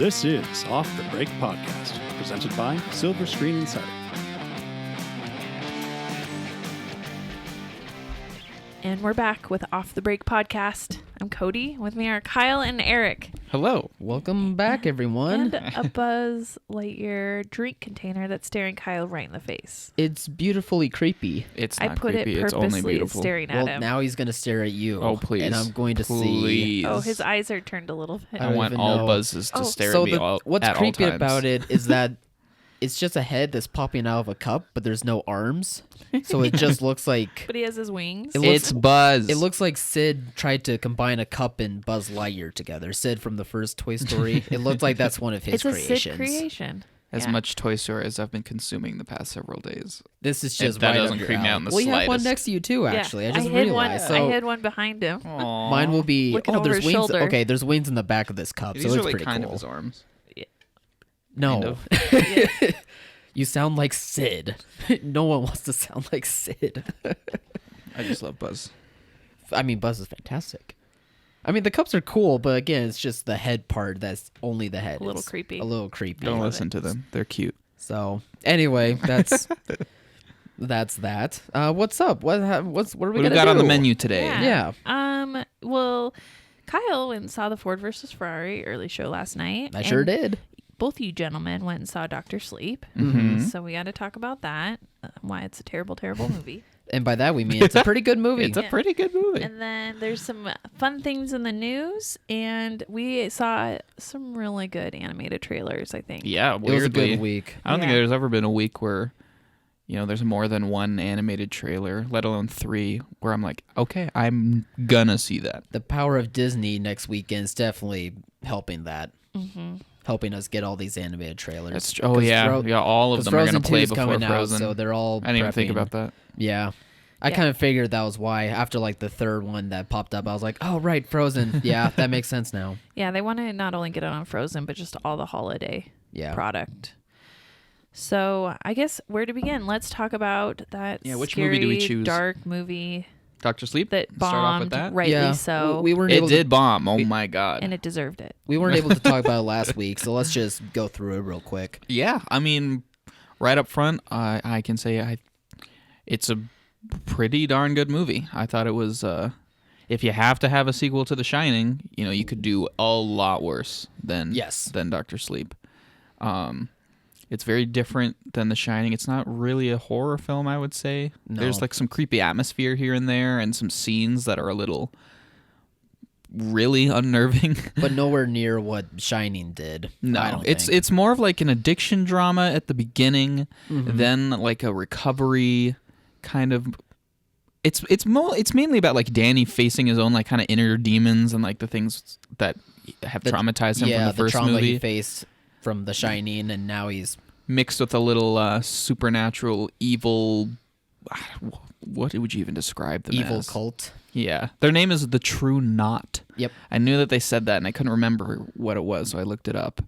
This is Off the Break Podcast, presented by Silver Screen Insider. And we're back with Off the Break Podcast. I'm Cody. With me are Kyle and Eric. Hello. Welcome back, everyone. And a Buzz Lightyear drink container that's staring Kyle right in the face. It's beautifully creepy. It's I not put creepy. it It's only purposely beautiful. staring at Well, him. now he's going to stare at you. Oh, please. And I'm going to see. Please. Oh, his eyes are turned a little bit. I I don't want even all know. buzzes to Oh, stare So at me all, what's at creepy all times. about it is that it's just a head that's popping out of a cup, but there's no arms. So it just looks like... But he has his wings. It looks- It's Buzz. It looks like Sid tried to combine a cup and Buzz Lightyear together. Sid from the first Toy Story. It looked like that's one of his it's a creations. Sid creation. as Yeah. much Toy Story as I've been consuming the past several days. This is just that right doesn't up your creep me out alley. in the Well, you have one slightest. next to you too, actually. Yeah. I just hid realized. One, So I hid one behind him. mine will be... Looking Oh, over there's his wings. shoulder. Okay, there's wings in the back of this cup, These so are it's like pretty kind cool. of his arms. No. Kind You sound like Sid. No one wants to sound like Sid. I just love Buzz. I mean, Buzz is fantastic. I mean, the cups are cool, but again, it's just the head part that's only the head. A little is creepy. A little creepy. Don't love listen it. to them. They're cute. So, anyway, that's that. What's up? What are we What do we gonna got on the do? menu today? Yeah. Well, Kyle went and saw the Ford versus Ferrari early show last night. I sure and did. Both you gentlemen went and saw Dr. Sleep. Mm-hmm. So we got to talk about that. Why it's a terrible, terrible movie. And by that we mean it's a pretty good movie. It's a pretty good movie. And then there's some fun things in the news. And we saw some really good animated trailers, I think. Yeah, It was a weirdly. good week. I don't think Yeah. there's ever been a week where, there's more than one animated trailer, let alone 3, where I'm like, okay, I'm gonna see that. The power of Disney next weekend is definitely helping that. Mm-hmm. Helping us get all these animated trailers. That's oh yeah, all of 'cause them are Frozen gonna 2 play is before coming Frozen. out, so they're all I didn't even think prepping. about that. Yeah. I Yeah. kind of figured that was why. After like the third one that popped up, I was like, oh, right, Frozen. Yeah, that makes sense now. Yeah, they want to not only get it on Frozen, but just all the holiday Yeah. product. So I guess where to begin? Let's talk about that Yeah, which scary, movie do we choose? dark movie Dr. Sleep? that Start off with bombed, that? rightly Yeah, so, we weren't It able did to, bomb. Oh my god. and it deserved it. we weren't able to talk about it last week, so let's just go through it real quick. Yeah, I mean, right up front, I can say it's a pretty darn good movie. I thought it was. If you have to have a sequel to The Shining, you could do a lot worse than Dr. Sleep. It's very different than The Shining. It's not really a horror film, I would say. No. There's like some creepy atmosphere here and there, and some scenes that are a little really unnerving. But nowhere near what Shining did. I No, don't it's think. it's more of like an addiction drama at the beginning, then like a recovery kind of. It's mainly about like Danny facing his own like kind of inner demons and like the things that have traumatized him yeah, from the first trauma movie, he faced from The Shining, and now he's mixed with a little supernatural evil. What would you even describe them evil as? cult. Yeah, their name is the True Knot. Yep. I knew that they said that, and I couldn't remember what it was, so I looked it up.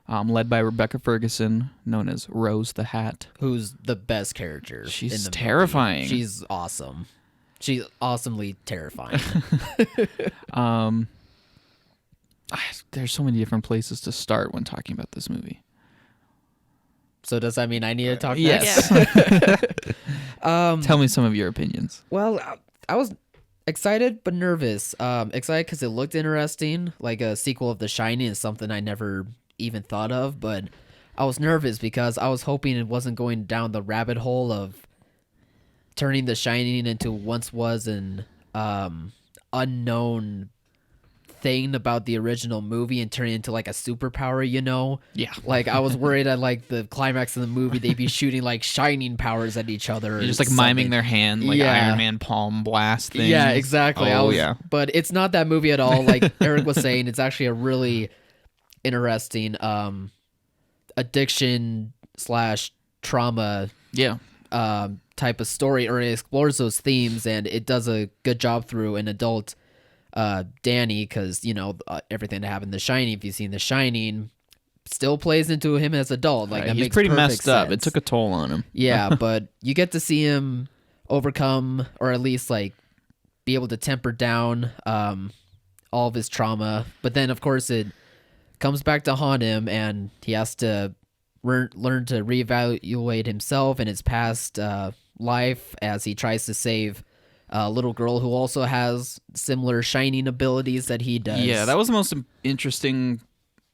Led by Rebecca Ferguson, known as Rose the Hat. Who's the best character. She's in the movie. terrifying. She's awesome. She's awesomely terrifying. There's so many different places to start when talking about this movie. So does that mean I need to talk Yes. next? Tell me some of your opinions. Well, I was excited but nervous. Excited because it looked interesting. Like a sequel of The Shining is something I never even thought of. But I was nervous because I was hoping it wasn't going down the rabbit hole of turning The Shining into once was an unknown thing about the original movie and turn it into like a superpower, Yeah. Like I was worried at like the climax of the movie they'd be shooting like shining powers at each other. You're or just like miming something. their hand, like Yeah. Iron Man palm blast thing. Yeah, exactly. Oh, yeah. But it's not that movie at all. Like Eric was saying, it's actually a really interesting addiction / trauma Yeah. type of story, or it explores those themes, and it does a good job through an adult Danny, because everything that happened in The Shining, if you've seen The Shining, still plays into him as adult. Like Right, that he's makes pretty perfect messed up. It sense. took a toll on him. Yeah, but you get to see him overcome, or at least like be able to temper down all of his trauma. But then, of course, it comes back to haunt him, and he has to learn to reevaluate himself and his past life as he tries to save a little girl who also has similar shining abilities that he does. Yeah, that was the most interesting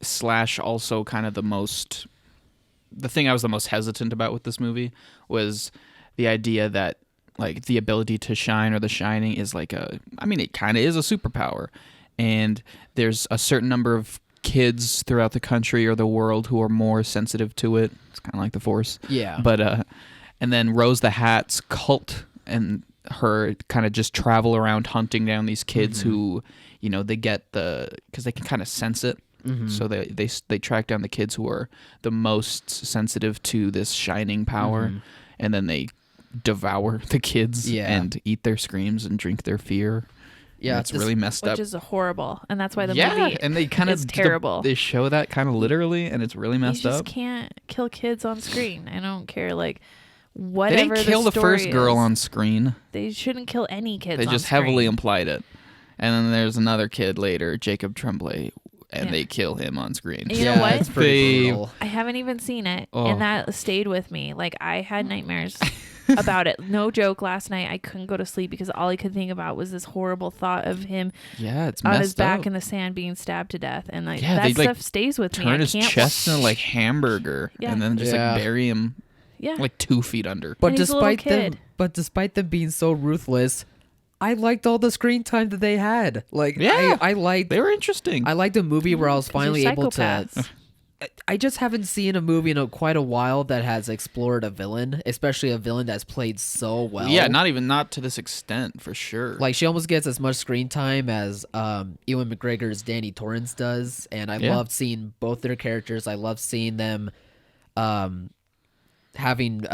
/ also kind of the thing I was the most hesitant about with this movie was the idea that like the ability to shine or the shining is like it kind of is a superpower, and there's a certain number of kids throughout the country or the world who are more sensitive to it. It's kind of like the Force. Yeah. But and then Rose the Hat's cult and her kind of just travel around hunting down these kids who, they get because they can kind of sense it. So they track down the kids who are the most sensitive to this shining power, and then they devour the kids and eat their screams and drink their fear. Yeah, it's really messed up. Which is horrible, and that's why the movie and they kind is terrible. They show that kind of literally, and it's really messed up. You just can't kill kids on screen. I don't care, like, whatever. They didn't kill the first girl on screen. They shouldn't kill any kids. They just heavily implied it. And then there's another kid later, Jacob Tremblay, and they kill him on screen. You know what? It's pretty brutal. I haven't even seen it, and that stayed with me. Like, I had nightmares about it. No joke. Last night I couldn't go to sleep because all I could think about was this horrible thought of him it's on messed his back up. in the sand being stabbed to death, and like they, stuff stays with me. Turn his chest into like hamburger, and then just like bury him like 2 feet under. But despite them being so ruthless, I liked all the screen time that they had. Like, I liked. They were interesting. I liked a movie where I was finally able to. psychopaths. I just haven't seen a movie in quite a while that has explored a villain, especially a villain that's played so well. Yeah, not to this extent for sure. Like, she almost gets as much screen time as Ewan McGregor's Danny Torrance does, and I loved seeing both their characters. I loved seeing them having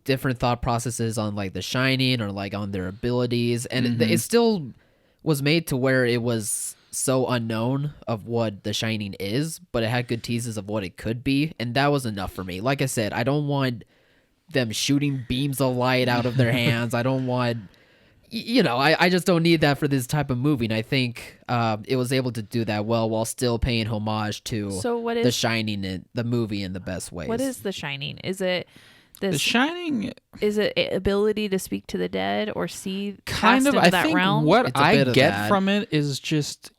different thought processes on like The Shining or like on their abilities, and it still was made to where it was so unknown of what The Shining is, but it had good teases of what it could be, and that was enough for me. Like I said, I don't want them shooting beams of light out of their hands. I don't want, I just don't need that for this type of movie, and I think it was able to do that well while still paying homage to The Shining in the movie in the best ways. What is The Shining? Is it The Shining? Is it ability to speak to the dead or see kind of? Into I that think realm? what I get from it is just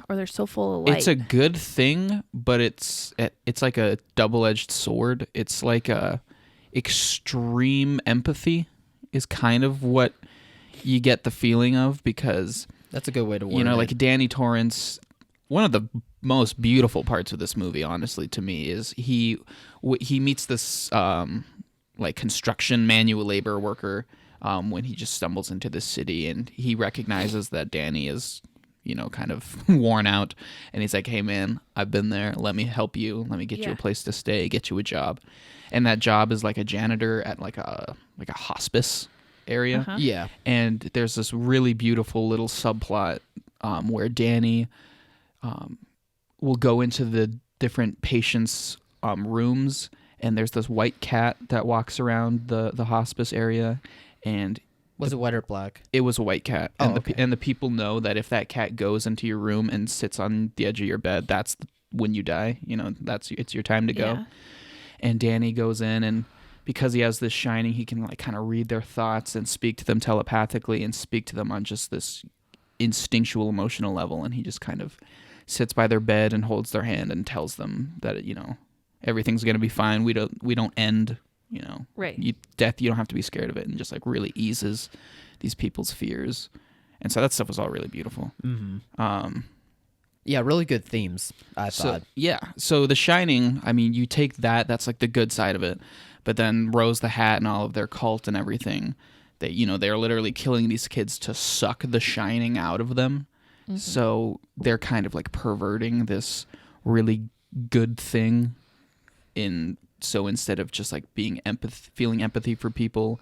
or they're so full of light. It's a good thing, but it's like a double-edged sword. It's like a extreme empathy is kind of what you get the feeling of, because that's a good way to word it. Like Danny Torrance. One of the most beautiful parts of this movie, honestly, to me, is he meets this like construction manual labor worker when he just stumbles into this city, and he recognizes that Danny is kind of worn out, and he's like, "Hey man, I've been there. Let me help you. Let me get you a place to stay, get you a job." And that job is like a janitor at like a hospice area. Yeah. And there's this really beautiful little subplot where Danny will go into the different patients' rooms, and there's this white cat that walks around the hospice area, and was it white or black? It was a white cat, and the people know that if that cat goes into your room and sits on the edge of your bed, that's when you die. It's your time to go. Yeah. And Danny goes in, and because he has this shining, he can like kind of read their thoughts and speak to them telepathically and speak to them on just this instinctual emotional level, and he just kind of sits by their bed and holds their hand and tells them that everything's gonna be fine. We don't end. Right. Death, you don't have to be scared of it, and just like really eases these people's fears. And so that stuff was all really beautiful. Yeah, really good themes, I thought. So The Shining, I mean, you take that's like the good side of it, but then Rose the Hat and all of their cult and everything, they're literally killing these kids to suck the shining out of them. So they're kind of like perverting this really good thing So instead of just like feeling empathy for people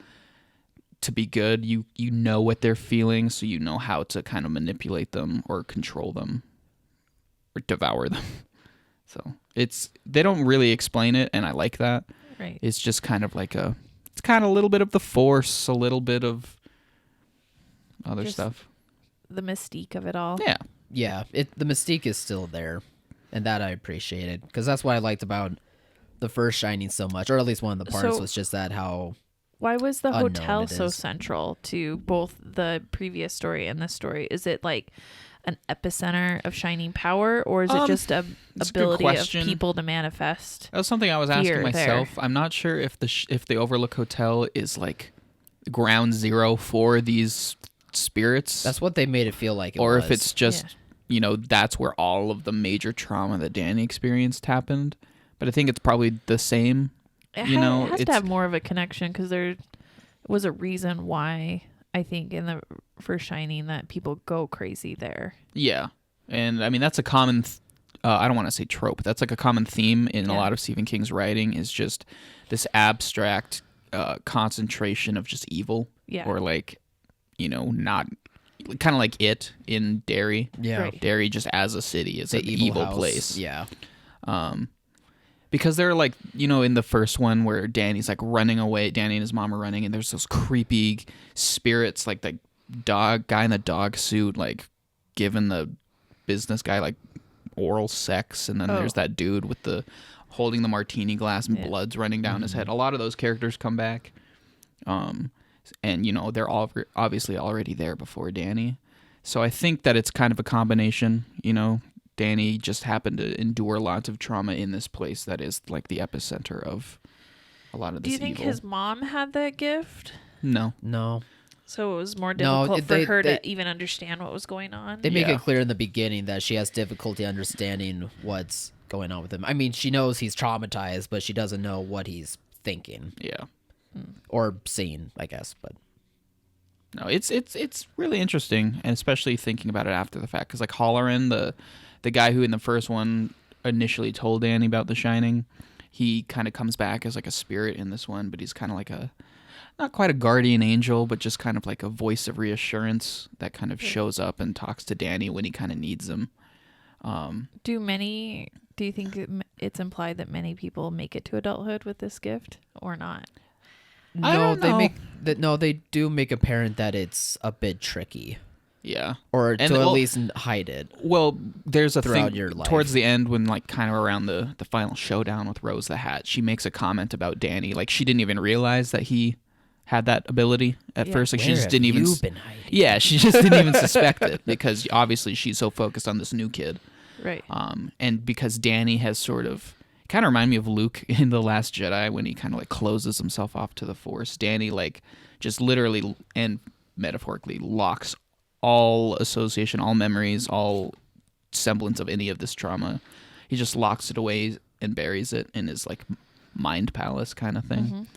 to be good, you know what they're feeling, so you know how to kind of manipulate them or control them or devour them. So they don't really explain it, and I like that. Right. It's just kind of like it's kind of a little bit of the Force, a little bit of other stuff. The mystique of it all. Yeah. Yeah, the mystique is still there. and that I appreciated because that's what I liked about the first Shining so much, or at least one of the parts was just that how. Why was the unknown hotel it so is. central to both the previous story and this story? Is it like an epicenter of shining power, or is it just a it's a good ability of question. people to manifest? That was something I was asking fear myself. there? I'm not sure if the Overlook Hotel is like ground zero for these spirits, That's what they made it feel like. or if it's just Yeah. that's where all of the major trauma that Danny experienced happened. But I think it's probably the same. It You know, has to it's- have more of a connection because there was a reason why I think in the first Shining that people go crazy there. Yeah, and I mean that's a common. I don't want to say trope. That's like a common theme in a Yeah. lot of Stephen King's writing. Is just this abstract concentration of just evil, Yeah. or like not kind of like It in Derry. yeah, Right. Derry just as a city is the an evil house. place. Yeah, Because they're like, in the first one where Danny's like running away, Danny and his mom are running, and there's those creepy spirits, like the guy in the dog suit, like giving the business guy like oral sex, and then there's that dude with the holding the martini glass and blood's running down his head. A lot of those characters come back, and they're all obviously already there before Danny, so I think that it's kind of a combination. Danny just happened to endure lots of trauma in this place that is like the epicenter of a lot of this Do you think evil. his mom had that gift? No. no, So it was more No, difficult for they- her they- to even understand what was going on? they make Yeah. it clear in the beginning that she has difficulty understanding what's going on with him. I mean, she knows he's traumatized, but she doesn't know what he's thinking Yeah. or seeing, I guess. But No, it's really interesting, and especially thinking about it after the fact, because like Halloran, the guy who in the first one initially told Danny about The Shining, he kind of comes back as like a spirit in this one, but he's kind of like not quite a guardian angel, but just kind of like a voice of reassurance that kind of shows up and talks to Danny when he kind of needs him. Do you think it's implied that many people make it to adulthood with this gift or not? I don't know. they do make apparent that it's a bit tricky, Yeah. or And, to well, at least hide it. Well, there's a Throughout thing your life. towards the end when like kind of around the final showdown with Rose the Hat, she makes a comment about Danny. Like she didn't even realize that he had that ability at Yeah. first. Like she Where just have didn't even. you been hiding? Yeah, she just didn't even suspect it because obviously she's so focused on this new kid. Right. And because Danny has sort of kind of remind me of Luke in The Last Jedi when he kind of like closes himself off to the Force. Danny like just literally and metaphorically locks all association, all memories, all semblance of any of this trauma. He just locks it away and buries it in his like mind palace kind of thing.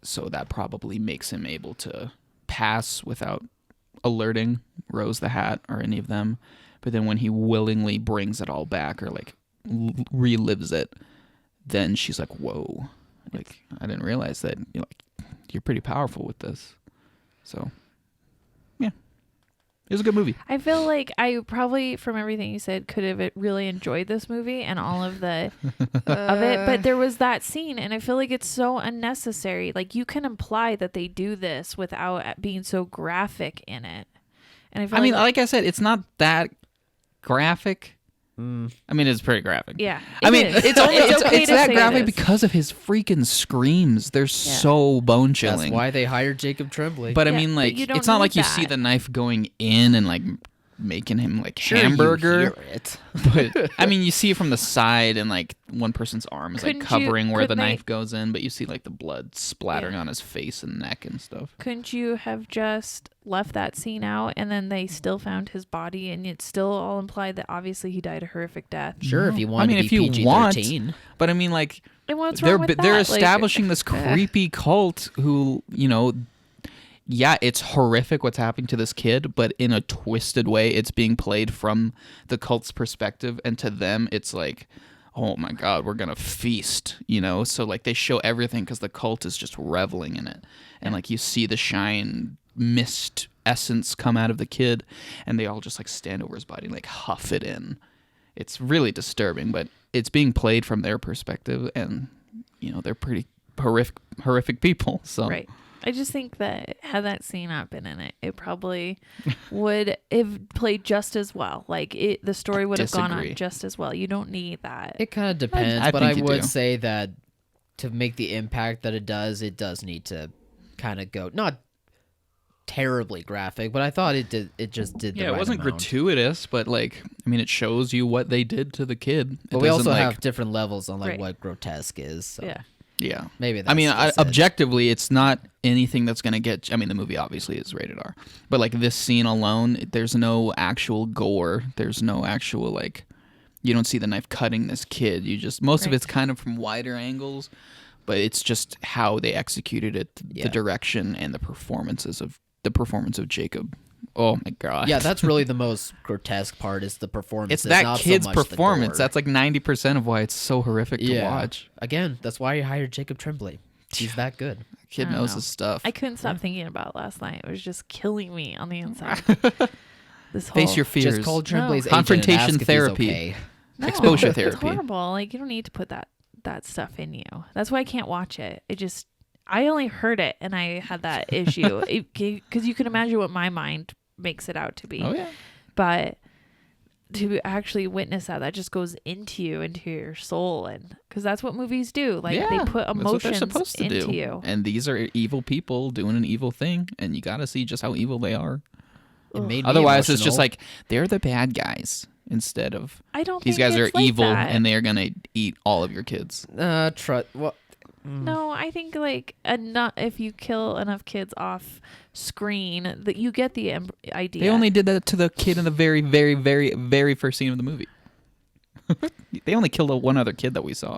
So that probably makes him able to pass without alerting Rose the Hat or any of them. But then when he willingly brings it all back or like relives it, then she's like, whoa, like I didn't realize that you're pretty powerful with this. So yeah, it was a good movie. I feel like I probably, from everything you said, could have really enjoyed this movie and all of the of it. But there was that scene, and I feel like it's so unnecessary. Like you can imply that they do this without being so graphic in it. And I feel I mean, like I said, it's not that graphic. I mean, it's pretty graphic. yeah, I mean, is. it's only okay it's to that say it graphic is. because of his freaking screams. They're so bone chilling. That's why they hired Jacob Tremblay. But I Yeah, mean, but like, you don't it's not like need you see that. the knife going in and like making him like Sure, you hamburger. hear it. But I mean, you see it from the side, and like one person's arm is like Couldn't you- covering where the couldn't they- knife goes in, but you see like the blood splattering on his face and neck and stuff. Couldn't you have just left that scene out, and then they still found his body, and it still all implied that obviously he died a horrific death? Sure, if you I want mean, to if be you want, PG-13. but I mean, like, And what's they're wrong with they're that? Like, establishing this creepy cult who, yeah, it's horrific what's happening to this kid, but in a twisted way, it's being played from the cult's perspective, and to them, it's like, oh my God, we're gonna feast, So like they show everything because the cult is just reveling in it, and like you see the shine mist essence come out of the kid, and they all just like stand over his body, and, like huff it in. It's really disturbing, but it's being played from their perspective, and they're pretty horrific people. So Right. I just think that had that scene not been in it, it probably would have played just as well. Like the story would have gone on just as well. You don't need that. It kind of depends, I but I think you would do. say that to make the impact that it does need to kind of go not terribly graphic, but I thought it did. It just did. The Yeah, it right wasn't amount. gratuitous, but like, I mean, it shows you what they did to the kid. But we also have different levels on like Right. what grotesque is. So Yeah. Yeah. maybe. That's I mean, just it. objectively, it's not anything that's going to get. I mean, the movie obviously is rated R, but like this scene alone, there's no actual gore. There's no actual like, you don't see the knife cutting this kid. You just most of Right. it's kind of from wider angles, but it's just how they executed it, Yeah. the direction and the performance of Jacob. Oh my god. Yeah, that's really the most grotesque part is the performance. It's that not so kid's much the performance. gore. That's like 90% of why it's so horrific to watch. Again, that's why you hired Jacob Tremblay. He's that good. Kid I don't knows know. his stuff. I couldn't stop thinking about it last night. It was just killing me on the inside. This whole Face your fears. Just call Tremblay's agent and Confrontation ask if he's therapy. okay. No, Exposure It's therapy. horrible. Like you don't need to put that stuff in you. That's why I can't watch it. I only heard it and I had that issue because you can imagine what my mind makes it out to be. Oh yeah. But to actually witness that just goes into you, into your soul, and because that's what movies do. Like they put that's what they're emotions supposed to into do. you. And these are evil people doing an evil thing, and you got to see just how evil they are. It made me Otherwise, it's just emotional. like they're the bad guys instead of I don't. these think guys are it's like evil that. and they are gonna eat all of your kids. Well, No, I think like if you kill enough kids off screen, that you get the idea. They only did that to the kid in the very, very, very, very first scene of the movie. They only killed one other kid that we saw.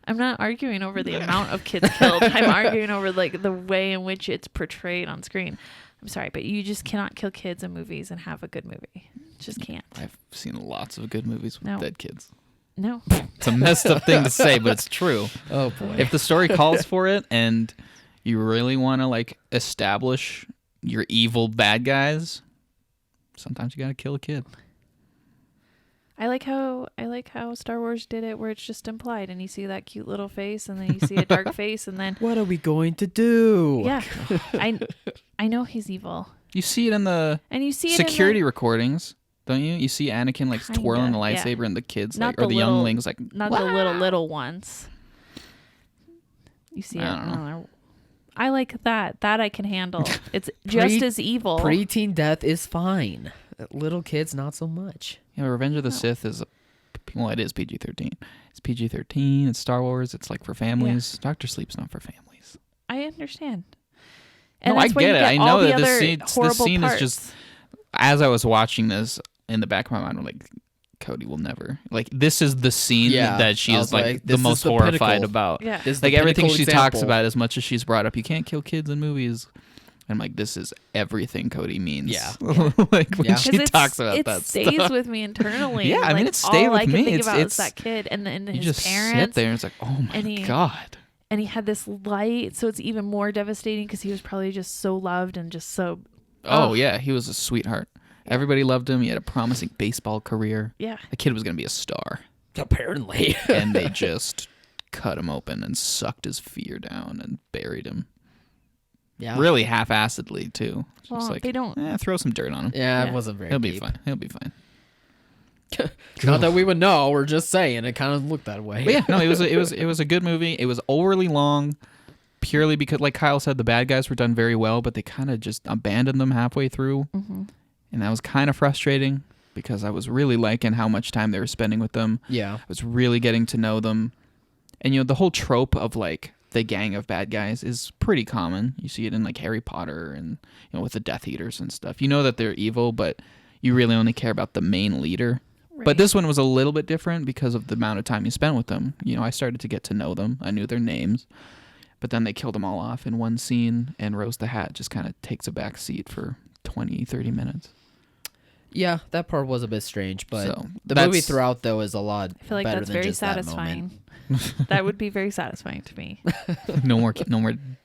I'm not arguing over the amount of kids killed. I'm arguing over like the way in which it's portrayed on screen. I'm sorry, but you just cannot kill kids in movies and have a good movie. Just can't. I've seen lots of good movies with No. dead kids. No. It's a messed up thing to say, but it's true. oh boy. If the story calls for it and you really want to like establish your evil bad guys, sometimes you got to kill a kid. I like how Star Wars did it, where it's just implied, and you see that cute little face, and then you see a dark face, and then What are we going to do? yeah, I know he's evil, You see it in the and you see it security in recordings, don't you? You see Anakin like Kinda, twirling the yeah. lightsaber, and the kids Not like, or the the little- younglings like, not "What?" the little ones. You see it. I don't know. I like that. That I can handle. It's just as evil. Preteen death is fine. Little kids, not so much. Yeah, Revenge of the Sith is it is PG-13. It's PG-13. It's Star Wars. It's like for families. Doctor Sleep's not for families. I understand. No, that's I why you get it. I all know the that this other scene is horrible just. parts. As I was watching this, in the back of my mind, I'm like, Cody will never like. This is the scene Yeah, that she I is was like like, the this is most the horrified pinnacle. about. Yeah. This is the Like everything pinnacle she talks example. about, as much as she's brought up, you can't kill kids in movies. I'm like, this is everything Cody means. Yeah. Like when Yeah. she 'Cause talks about it that stays stuff. with me internally. Yeah, I mean, Like, it stayed all with I can me. think It's- about it's- is that kid and You his just parents. sit there and it's like, oh my and he- god. And he had this light, so it's even more devastating because he was probably just so loved and just so. Oh yeah, he was a sweetheart. Everybody loved him. He had a promising baseball career. Yeah. The kid was gonna be a star, Apparently. and they just cut him open and sucked his fear down and buried him. yeah. Really half-assedly too. Just Well, like they don't- throw some dirt on him. Yeah, Yeah. it wasn't very He'll be deep. fine. He'll be fine. Not that we would know. We're just saying. It kind of looked that way. But yeah, no, it was a good movie. It was overly long, purely because, like Kyle said, the bad guys were done very well, but they kind of just abandoned them halfway through, and that was kind of frustrating because I was really liking how much time they were spending with them. Yeah. I was really getting to know them, and the whole trope of like the gang of bad guys is pretty common. You see it in like Harry Potter and with the Death Eaters and stuff. You know that they're evil, but you really only care about the main leader. Right. But this one was a little bit different because of the amount of time you spent with them. I started to get to know them. I knew their names. But then they killed them all off in one scene, and Rose the Hat just kind of takes a back seat for 20, 30 minutes. Yeah, that part was a bit strange, but So, the that's- movie throughout though is a lot I feel like better that's than very just that moment. satisfying. That would be very satisfying to me. No more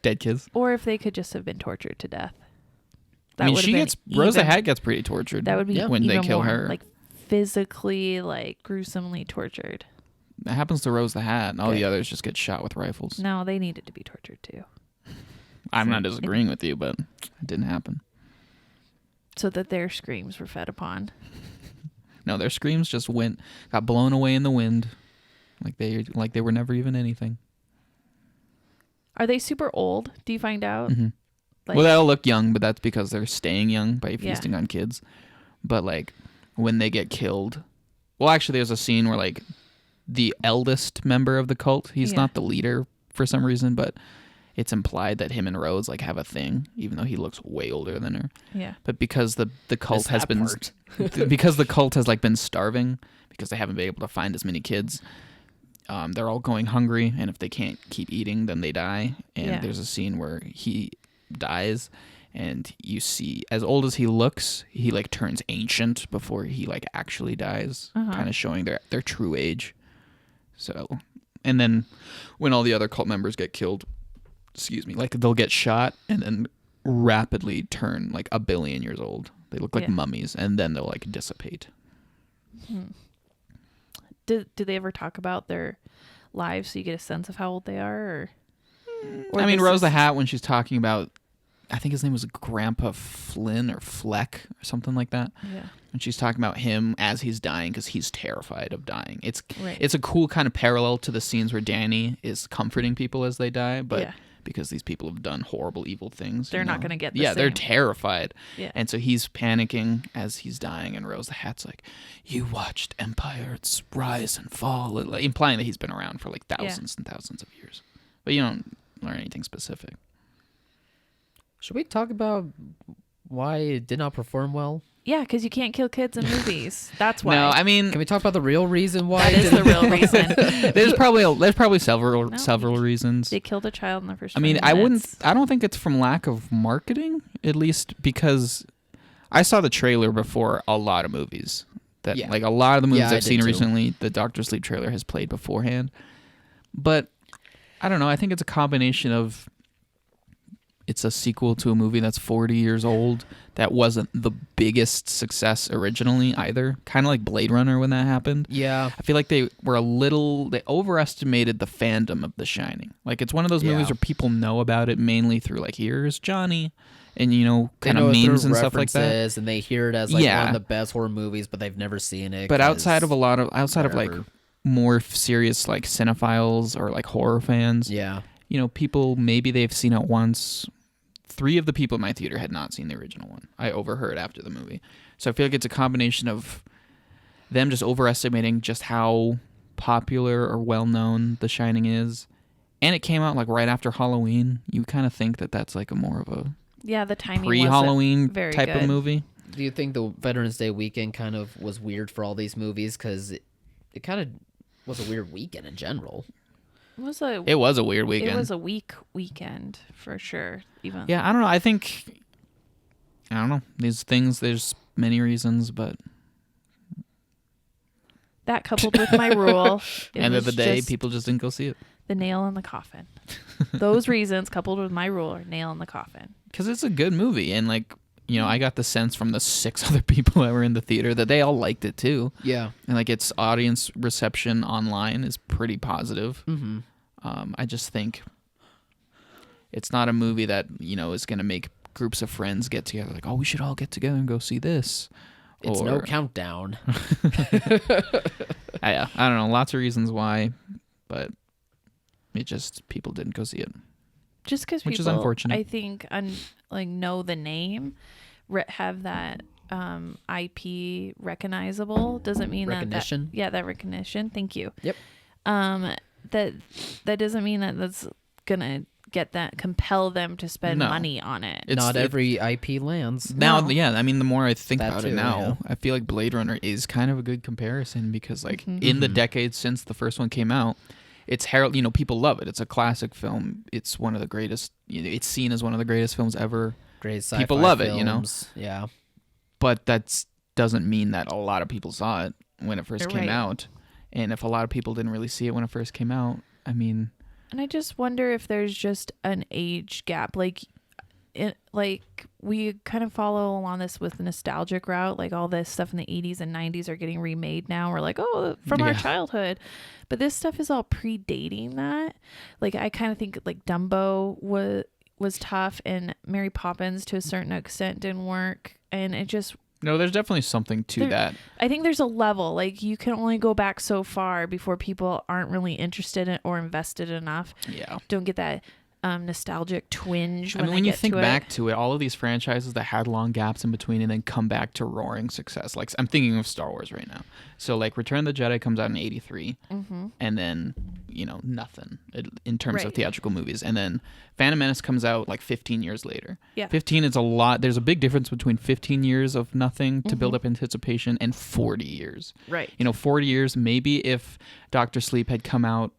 dead kids. Or if they could just have been tortured to death. I mean, would have been Rose the even- Hat gets pretty tortured. That would be when they even kill more, her. like physically, like gruesomely tortured. That happens to Rose the Hat, and all Okay. the others just get shot with rifles. No, they needed to be tortured too. I'm not disagreeing with you, but it didn't happen. So that their screams were fed upon. No, their screams just got blown away in the wind, like they were never even anything. Are they super old? Do you find out? Mm-hmm. Like, Well, they'll look young, but that's because they're staying young by feasting on kids. But like when they get killed, well, actually, there's a scene where like the eldest member of the cult, he's not the leader for some reason, but it's implied that him and Rose like have a thing, even though he looks way older than her. Yeah. But because the cult has been because the cult has like been starving because they haven't been able to find as many kids. They're all going hungry, and if they can't keep eating, then they die. And there's a scene where he dies, and you see, as old as he looks, he like turns ancient before he like actually dies, kind of showing their true age. So, and then when all the other cult members get killed, like they'll get shot and then rapidly turn like 1 billion years old. They look like mummies, and then they'll like dissipate. Do they ever talk about their lives so you get a sense of how old they are? Or I mean, Rose the Hat, when she's talking about, I think his name was Grandpa Flynn or Fleck or something like that. Yeah. And she's talking about him as he's dying because he's terrified of dying. It's a cool kind of parallel to the scenes where Danny is comforting people as they die, but because these people have done horrible, evil things, they're not going to get the same. They're terrified. Yeah. And so he's panicking as he's dying, and Rose the Hat's like, "You watched empires rise and fall," like, implying that he's been around for like thousands and thousands of years. But you don't learn anything specific. Should we talk about why it did not perform well? Yeah, because you can't kill kids in movies. That's why. No, I mean, Can we talk about the real reason why? that is the real reason. there's probably several reasons. They killed a child in the first. I mean, 20 minutes. I don't think it's from lack of marketing, at least because I saw the trailer before a lot of movies. Like a lot of the movies I've seen recently, the Dr. Sleep trailer has played beforehand. But I don't know. I think it's a combination of it's a sequel to a movie that's 40 years old that wasn't the biggest success originally either. Kind of like Blade Runner when that happened. Yeah. I feel like they overestimated the fandom of The Shining. Like it's one of those movies where people know about it mainly through like, here's Johnny, and kind of memes and stuff like that. And they hear it as like one of the best horror movies, but they've never seen it. But outside of like more serious like cinephiles or like horror fans, people, maybe they've seen it once. 3 of the people in my theater had not seen the original one. I overheard after the movie. So I feel like it's a combination of them just overestimating just how popular or well-known The Shining is. And it came out like right after Halloween. You kind of think that that's like a more of a the timing pre-Halloween very type good. of movie. Do you think the Veterans Day weekend kind of was weird for all these movies? Because it kind of was a weird weekend in general. It was a weird weekend. It was a weak weekend for sure. Even I don't know. I don't know. These things, there's many reasons, but that coupled with my rule, end of the day, people just didn't go see it. The nail in the coffin. Those reasons coupled with my rule are nail in the coffin. Because it's a good movie, and like I got the sense from the 6 other people that were in the theater that they all liked it too. Yeah. And like its audience reception online is pretty positive. Mm-hmm. I just think it's not a movie that, is going to make groups of friends get together like, oh, we should all get together and go see this. It's no countdown. I don't know. Lots of reasons why, but it just, people didn't go see it. Just because people, is unfortunate. I think, know the name, have that IP recognizable doesn't mean recognition. that recognition. Thank you. Yep. That doesn't mean that that's gonna compel them to spend money on it. Not every IP lands. Now, I mean, the more I think about it now, I feel like Blade Runner is kind of a good comparison because, like, in the decades since the first one came out, it's people love it. It's a classic film. It's one of the greatest. It's seen as one of the greatest films ever. Great sci-fi people love films. it. Yeah. But that doesn't mean that a lot of people saw it when it first came out. And if a lot of people didn't really see it when it first came out, I mean... And I just wonder if there's just an age gap. Like we kind of follow along this with the nostalgic route. Like all this stuff in the 80s and 90s are getting remade now. We're like, oh, from our childhood. But this stuff is all predating that. Like I kind of think like Dumbo was tough, and Mary Poppins to a certain extent didn't work, and it just. No, there's definitely something to that. I think there's a level, like you can only go back so far before people aren't really interested in or invested enough. Yeah. Don't get that nostalgic twinge. When you think back to it, all of these franchises that had long gaps in between and then come back to roaring success. Like I'm thinking of Star Wars right now. So like Return of the Jedi comes out in '83, and then nothing in terms of theatrical movies, and then Phantom Menace comes out like 15 years later. Yeah, 15 is a lot. There's a big difference between 15 years of nothing to build up anticipation and 40 years. Right. 40 years. Maybe if Doctor Sleep had come out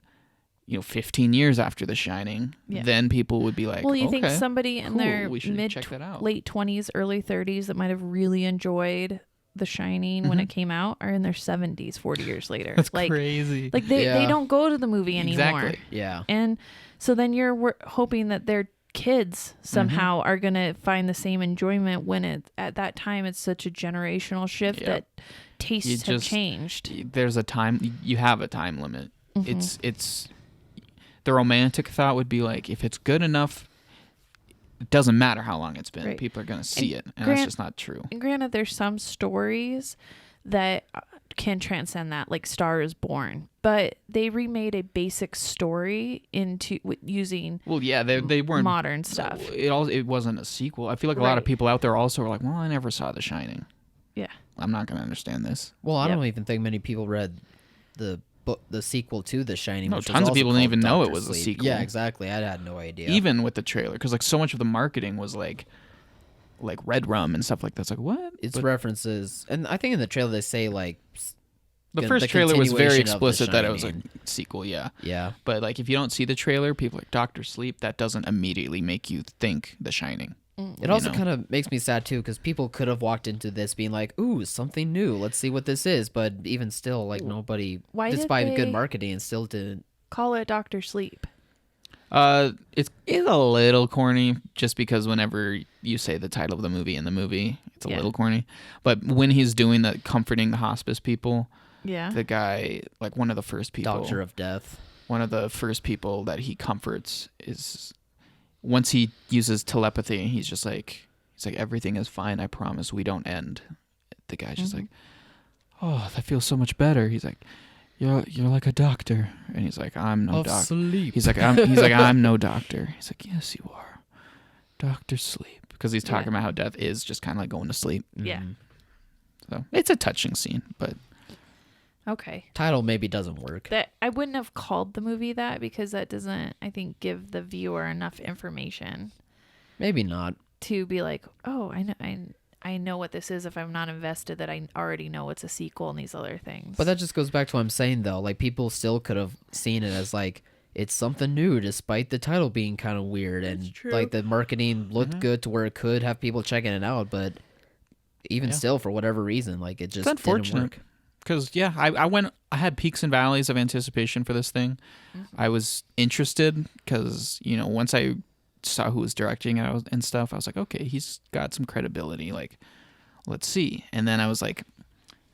15 years after The Shining, then people would be like, well, you think okay, somebody in cool, their we should check that out. late 20s, early 30s that might have really enjoyed The Shining when it came out are in their 70s 40 years later. That's crazy. Like they don't go to the movie anymore. Exactly. Yeah. And so then you're hoping that their kids somehow are going to find the same enjoyment when at that time it's such a generational shift that tastes have changed. There's a time, you have a time limit. It's the romantic thought would be like, if it's good enough, it doesn't matter how long it's been. Right. People are going to see it. And that's just not true. And granted, there's some stories that can transcend that, like Star is Born. But they remade a basic story into using they weren't modern stuff. It wasn't a sequel. I feel like a lot of people out there also are like, well, I never saw The Shining. Yeah. I'm not going to understand this. Well, I don't even think many people read the sequel to The Shining. No, tons of people didn't even know it was a sequel. Yeah, exactly. I had no idea. Even with the trailer, because like so much of the marketing was like Red Rum and stuff like that. It's like, what? It's references, and I think in the trailer they say like the first trailer was very explicit that it was a Shining. sequel. Yeah. Yeah. But like if you don't see the trailer, people are like Doctor Sleep. That doesn't immediately make you think The Shining. It also kind of makes me sad too, because people could have walked into this being like, "Ooh, something new. Let's see what this is." But even still, like nobody, despite good marketing, still didn't call it Dr. Sleep. It's a little corny just because whenever you say the title of the movie in the movie, it's a little corny. But when he's doing the comforting the hospice people, the guy, like one of the first people, Doctor of Death, one of the first people that he comforts is. Once he uses telepathy, he's like, everything is fine. I promise we don't end. The guy's just like, oh, that feels so much better. He's like, you're like a doctor, and he's like, I'm no doctor. He's like, I'm no doctor. He's like, yes, you are, Dr. Sleep, because he's talking about how death is just kind of like going to sleep. Yeah. So it's a touching scene, but. Okay. Title maybe doesn't work. That I wouldn't have called the movie that because that doesn't, I think, give the viewer enough information. Maybe not. To be like, oh, I know what this is if I'm not invested, that I already know it's a sequel and these other things. But that just goes back to what I'm saying though. Like people still could have seen it as like it's something new despite the title being kind of weird, and like the marketing looked good to where it could have people checking it out, but even still for whatever reason, like it just didn't work. Because, I had peaks and valleys of anticipation for this thing. I was interested because, once I saw who was directing it and stuff, I was like, okay, he's got some credibility. Like, let's see. And then I was like,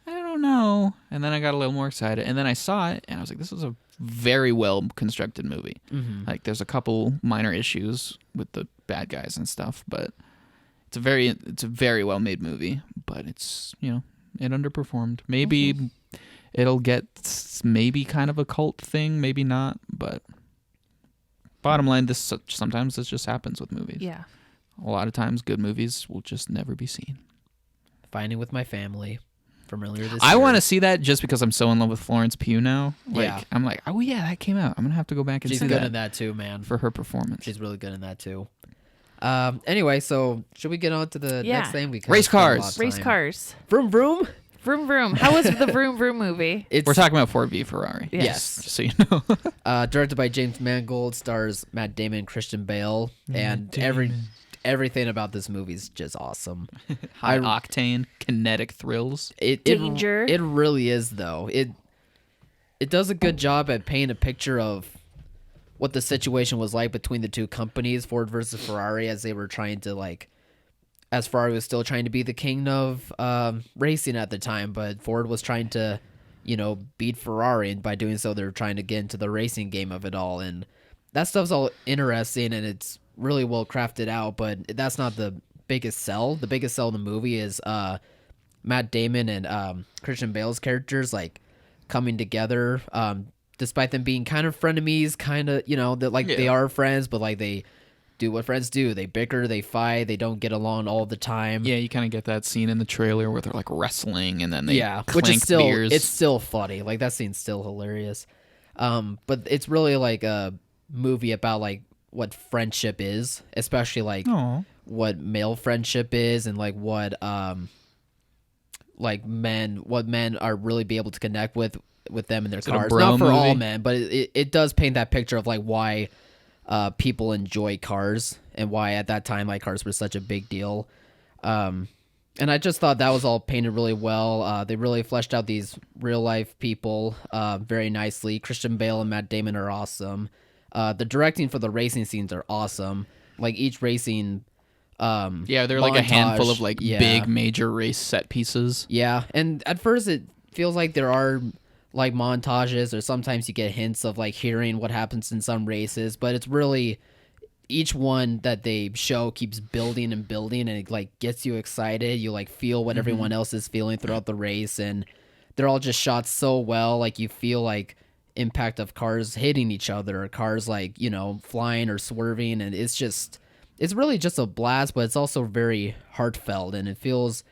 I don't know. And then I got a little more excited. And then I saw it, and I was like, this is a very well-constructed movie. Like, there's a couple minor issues with the bad guys and stuff, but it's a very well-made movie. But it's, it underperformed. Maybe it'll get maybe kind of a cult thing, maybe not. But bottom line, sometimes this just happens with movies. Yeah. A lot of times, good movies will just never be seen. Finding with My Family from earlier this year. I want to see that just because I'm so in love with Florence Pugh now. Yeah. I'm like, oh yeah, that came out. I'm gonna have to go back and see that. She's good in that too, man. For her performance. She's really good in that too. Anyway, so should we get on to the next thing? Race cars. Race cars. Vroom vroom. Vroom vroom. How was the Vroom Vroom movie? We're talking about Ford v Ferrari. Yes. Just so you know. Directed by James Mangold, stars Matt Damon and Christian Bale, and everything about this movie is just awesome. High octane, kinetic thrills. Danger. It really is, though. It does a good job at painting a picture of what the situation was like between the two companies, Ford versus Ferrari, as they were trying to as Ferrari was still trying to be the king of racing at the time, but Ford was trying to, beat Ferrari, and by doing so, they're trying to get into the racing game of it all, and that stuff's all interesting, and it's really well crafted out, but that's not the biggest sell. The biggest sell in the movie is Matt Damon and Christian Bale's characters like coming together, despite them being kind of frenemies, kind of, you know, that like they are friends, but like they do what friends do. They bicker, they fight, they don't get along all the time. Yeah, you kind of get that scene in the trailer where they're like wrestling and then they which is still beers. it's still funny. Like that scene's still hilarious. But it's really like a movie about like what friendship is, especially like what male friendship is, and like what men are really be able to connect with them in their cars. Not for all men, but it does paint that picture of like why people enjoy cars and why at that time like cars were such a big deal. And I just thought that was all painted really well. They really fleshed out these real life people very nicely. Christian Bale and Matt Damon are awesome. The directing for the racing scenes are awesome. Like each racing they're like a handful of like big major race set pieces. Yeah, and at first it feels like there are like montages, or sometimes you get hints of like hearing what happens in some races, but it's really each one that they show keeps building and building, and it like gets you excited. You like feel what everyone else is feeling throughout the race, and they're all just shot so well. Like you feel like impact of cars hitting each other, or cars like, you know, flying or swerving, and it's really just a blast, but it's also very heartfelt, and it feels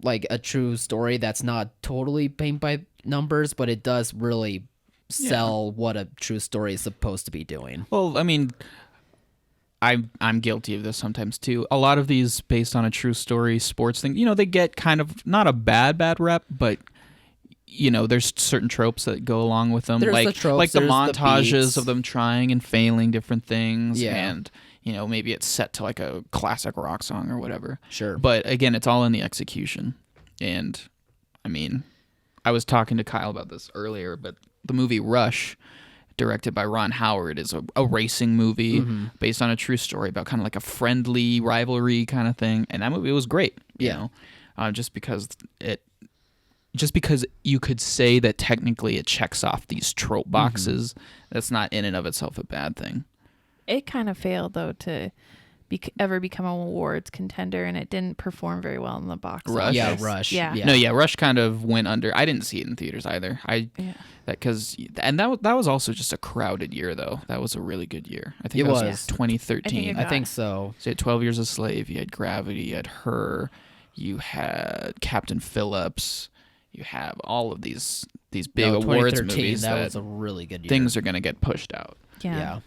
like a true story that's not totally paint by numbers, but it does really sell what a true story is supposed to be doing. Well, I mean, I'm guilty of this sometimes too. A lot of these based on a true story sports thing, you know, they get kind of not a bad rep, but you know, there's certain tropes that go along with them. There's like the tropes, like the there's the montages beats. of them trying and failing different things. Yeah. And you know, maybe it's set to like a classic rock song or whatever. Sure. But again, it's all in the execution. And I mean, I was talking to Kyle about this earlier, but the movie Rush, directed by Ron Howard, is a racing movie based on a true story about kind of like a friendly rivalry kind of thing. And that movie was great, you know, just because you could say that technically it checks off these trope boxes. That's not in and of itself a bad thing. It kind of failed though to ever become a awards contender, and it didn't perform very well in the box Rush? office. Yeah, Rush. Yeah. No, Rush kind of went under. I didn't see it in theaters either. That was also just a crowded year though. That was a really good year. I think It it was was. 2013. I I think so. So you had 12 Years a Slave, you had Gravity, you had Her, you had Captain Phillips, you have all of these big awards 2013, movies that that was a really good year. things are going to get pushed out. Yeah.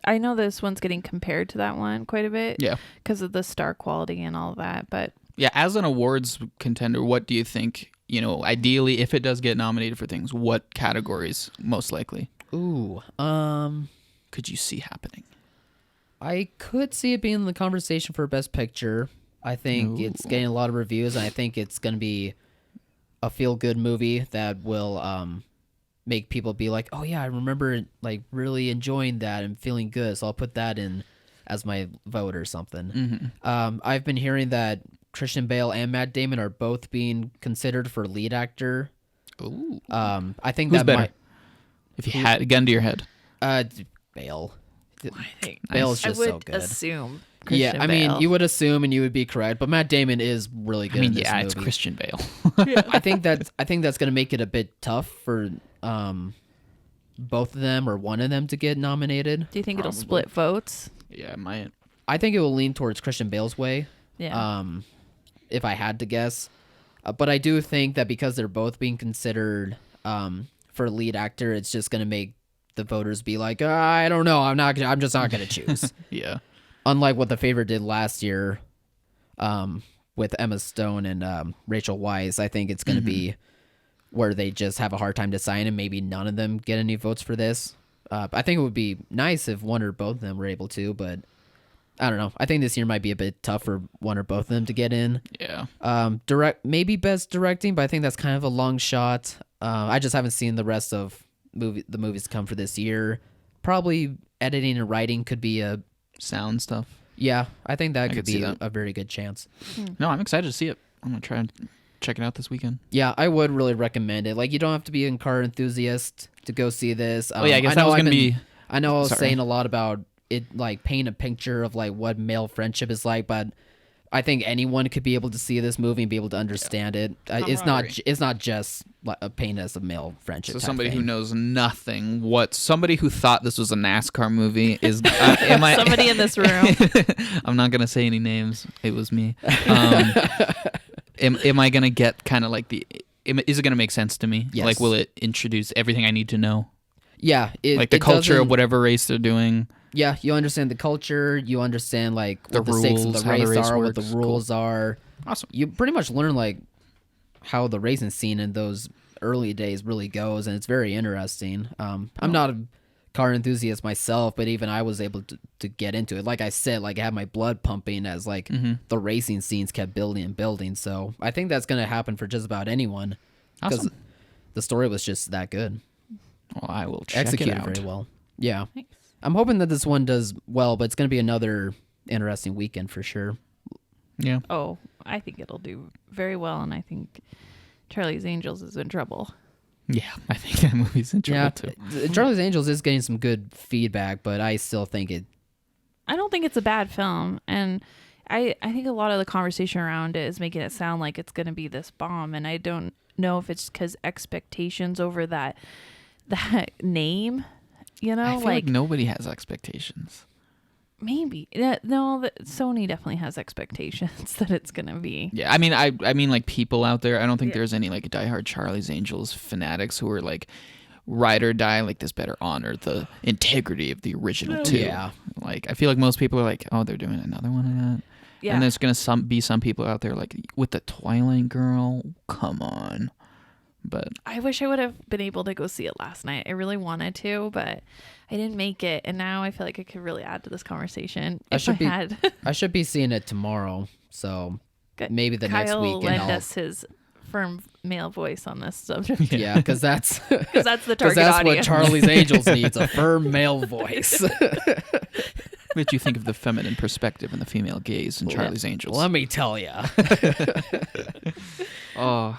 I know this one's getting compared to that one quite a bit. Yeah. Because of the star quality and all of that. But Yeah, as an awards contender, what do you think, you know, ideally, if it does get nominated for things, what categories most likely Ooh, could you see happening? I could see it being in the conversation for Best Picture. I think it's getting a lot of reviews, and I think it's going to be a feel-good movie that will make people be like, oh yeah, I remember like really enjoying that and feeling good, so I'll put that in as my vote or something. I've been hearing that Christian Bale and Matt Damon are both being considered for lead actor. Ooh. I think Who's that better? might If you had a gun to your head. Bale. I think Bale's I just would so good. assume Yeah, Christian I mean, Bale. you would assume and you would be correct, but Matt Damon is really good I mean, in this yeah, movie. it's Christian Bale. I think that's gonna make it a bit tough for both of them or one of them to get nominated. Do you think it'll split votes? Yeah, it might. I think it will lean towards Christian Bale's way. Yeah. If I had to guess, but I do think that because they're both being considered for lead actor, it's just gonna make the voters be like, I don't know, I'm just not gonna choose. Yeah. Unlike what The Favorite did last year, with Emma Stone and Rachel Weisz, I think it's gonna be where they just have a hard time deciding, and maybe none of them get any votes for this. I think it would be nice if one or both of them were able to, but I don't know. I think this year might be a bit tough for one or both of them to get in. Yeah. Maybe best directing, but I think that's kind of a long shot. I just haven't seen the rest of the movies come for this year. Probably editing and writing could be a Sound stuff. yeah. I think that could could see be that. a very good chance. No, I'm excited to see it. I'm going to try and check it out this weekend. Yeah, I would really recommend it. Like, you don't have to be a car enthusiast to go see this. I guess that was going to be... I know I was Sorry. saying a lot about it like paint a picture of like what male friendship is like, but I think anyone could be able to see this movie and be able to understand it. It's not just like a paint as a male friendship. So type somebody thing. who knows nothing, somebody who thought this was a NASCAR movie is Somebody in this room. I'm not gonna say any names. It was me. Am I gonna get kind of like is it gonna make sense to me? Yes. Like, will it introduce everything I need to know? Yeah, Like the culture of whatever race they're doing. Yeah, you understand the culture. You understand like The what the stakes of rules, the how the race race are, what the works. rules are. Awesome. You pretty much learn like how the racing scene in those early days really goes, and it's very interesting. I'm not a car enthusiast myself, but even I was able to get into it. Like I said, like I had my blood pumping as like the racing scenes kept building and building. So I think that's gonna happen for just about anyone because Awesome. the story was just that good. Well, I will check Executed it out. very well. Yeah. Nice. I'm hoping that this one does well, but it's going to be another interesting weekend for sure. Yeah. Oh, I think it'll do very well, and I think Charlie's Angels is in trouble. Yeah, I think that movie's in trouble too. Charlie's Angels is getting some good feedback, but I still think it. I don't think it's a bad film, and I think a lot of the conversation around it is making it sound like it's going to be this bomb, and I don't know if it's because expectations over that name, you know, I feel like nobody has expectations. maybe Sony definitely has expectations that it's going to be. Yeah, I mean, like people out there. I don't think there's any like diehard Charlie's Angels fanatics who are like ride or die. Like this better honor the integrity of the original two. Yeah. Like I feel like most people are like, oh, they're doing another one of that. Yeah. And there's gonna be some people out there like with the Twilight Girl. Come on. But I wish I would have been able to go see it last night. I really wanted to, but I didn't make it, and now I feel like I could really add to this conversation if I had. I should be seeing it tomorrow, so maybe the next Kyle weekend. lend us his firm male voice on this subject. Yeah, because that's Because that's the because target that's audience. what Charlie's Angels needs, a firm male voice. what did you think of the feminine perspective and the female gaze in Charlie's Angels? Let me tell you.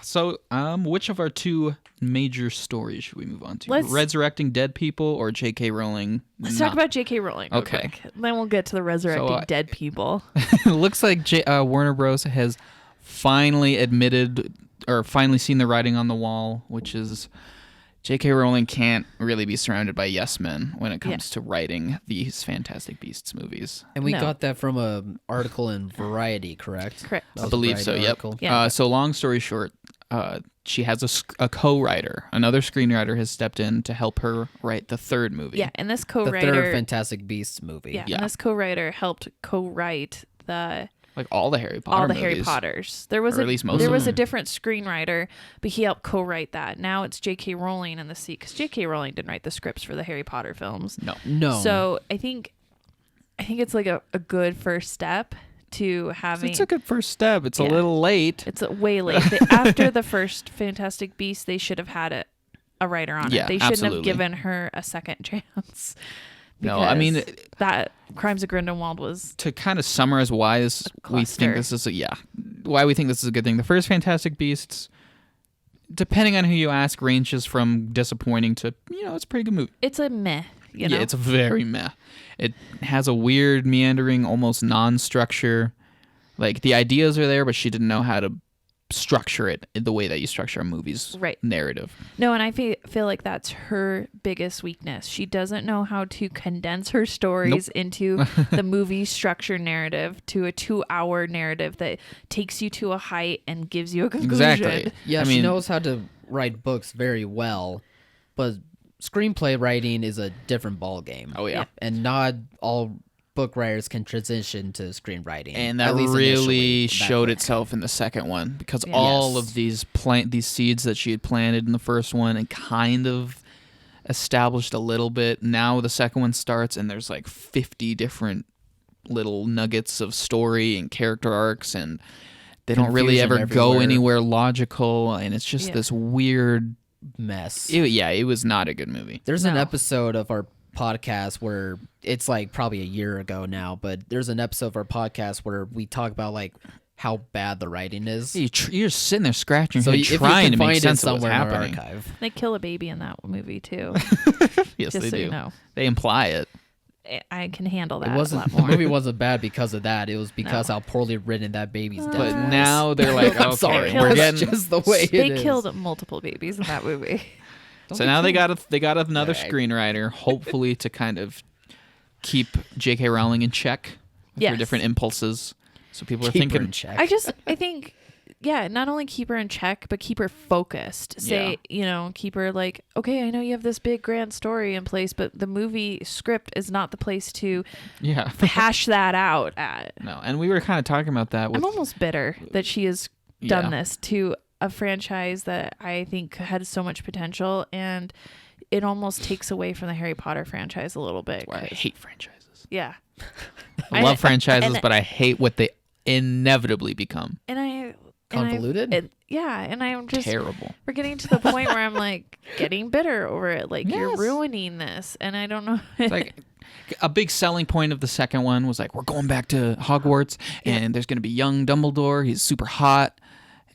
So which of our two major stories should we move on to? Let's- Resurrecting dead people or J.K. Rowling? Let's talk about J.K. Rowling real Okay. quick. Then we'll get to the resurrecting So, dead people. It looks like Warner Bros. Has finally admitted or finally seen the writing on the wall, which is J.K. Rowling can't really be surrounded by yes men when it comes to writing these Fantastic Beasts movies. And we No. got that from an article in Variety, correct? Correct. That I was a believe so, Variety yep. article. Yeah. So long story short, she has a co-writer. Another screenwriter has stepped in to help her write the third movie. Yeah, and this The co-writer. third Fantastic Beasts movie. Yeah, Yeah. and this co-writer helped co-write Like all the Harry Potter all the movies. Harry Potters. There was Or at least most there of was a them. different screenwriter, but he helped co-write that. Now it's J.K. Rowling in the seat because J.K. Rowling didn't write the scripts for the Harry Potter films. No. So I think it's like a good first step to having. It's a good first step. It's a Yeah. little late. It's way late. After the first Fantastic Beasts, they should have had a writer on Yeah, it. They shouldn't absolutely. have given her a second chance. No, I mean, because that Crimes of Grindelwald was to kind of summarize why we think cluster. this is why we think this is a good thing. The first Fantastic Beasts, depending on who you ask, ranges from disappointing to it's a pretty good movie. it's a meh. You know? Yeah, it's very meh. It has a weird, meandering, almost non-structure. Like the ideas are there, but she didn't know how to structure it the way that you structure a movie's narrative. No, and I feel like that's her biggest weakness. She doesn't know how to condense her stories into the movie structure narrative to a 2-hour narrative that takes you to a height and gives you a conclusion. Exactly. Yeah, I she mean, knows how to write books very well, but screenplay writing is a different ball game. Oh yeah. And not all book writers can transition to screenwriting. And that at least really initially, showed quick. itself in the second one because Yeah. all Yes. of these seeds that she had planted in the first one and kind of established a little bit. Now the second one starts and there's like 50 different little nuggets of story and character arcs, and they don't really Confusion ever go everywhere. anywhere logical, and it's just this weird mess. it was not a good movie. There's an No. episode of our podcast where it's like probably a year ago now, but there's an episode of our podcast where we talk about like how bad the writing is. You're just sitting there scratching So your if head you trying can to make find it sense of what's somewhere in our happening. archive. They kill a baby in that movie too. Yes, just they so do. you know. They imply it. I can handle that It a wasn't. lot The more. movie wasn't bad because of that. It was because No. how poorly written that baby's death But was. now they're like, I'm okay, sorry, we're that's getting. just the way They it is. killed multiple babies in that movie. So now they got another Alright. screenwriter, hopefully to kind of keep J.K. Rowling in check with her Yes. different impulses. So people are Keep her thinking, in check. I think, yeah, not only keep her in check, but keep her focused. Say, keep her like, okay, I know you have this big grand story in place, but the movie script is not the place to yeah, hash that out at. no. And we were kind of talking about that. With, I'm almost bitter that she has done Yeah. this to a franchise that I think had so much potential, and it almost takes away from the Harry Potter franchise a little bit. I 'cause- hate franchises. Yeah. I love franchises, and- but I hate what they inevitably become. Convoluted? And I'm just Terrible. we're getting to the point where I'm like getting bitter over it. Like you're Yes. ruining this, and I don't know. It's like a big selling point of the second one was like, we're going back to Hogwarts, and there's going to be young Dumbledore. He's super hot,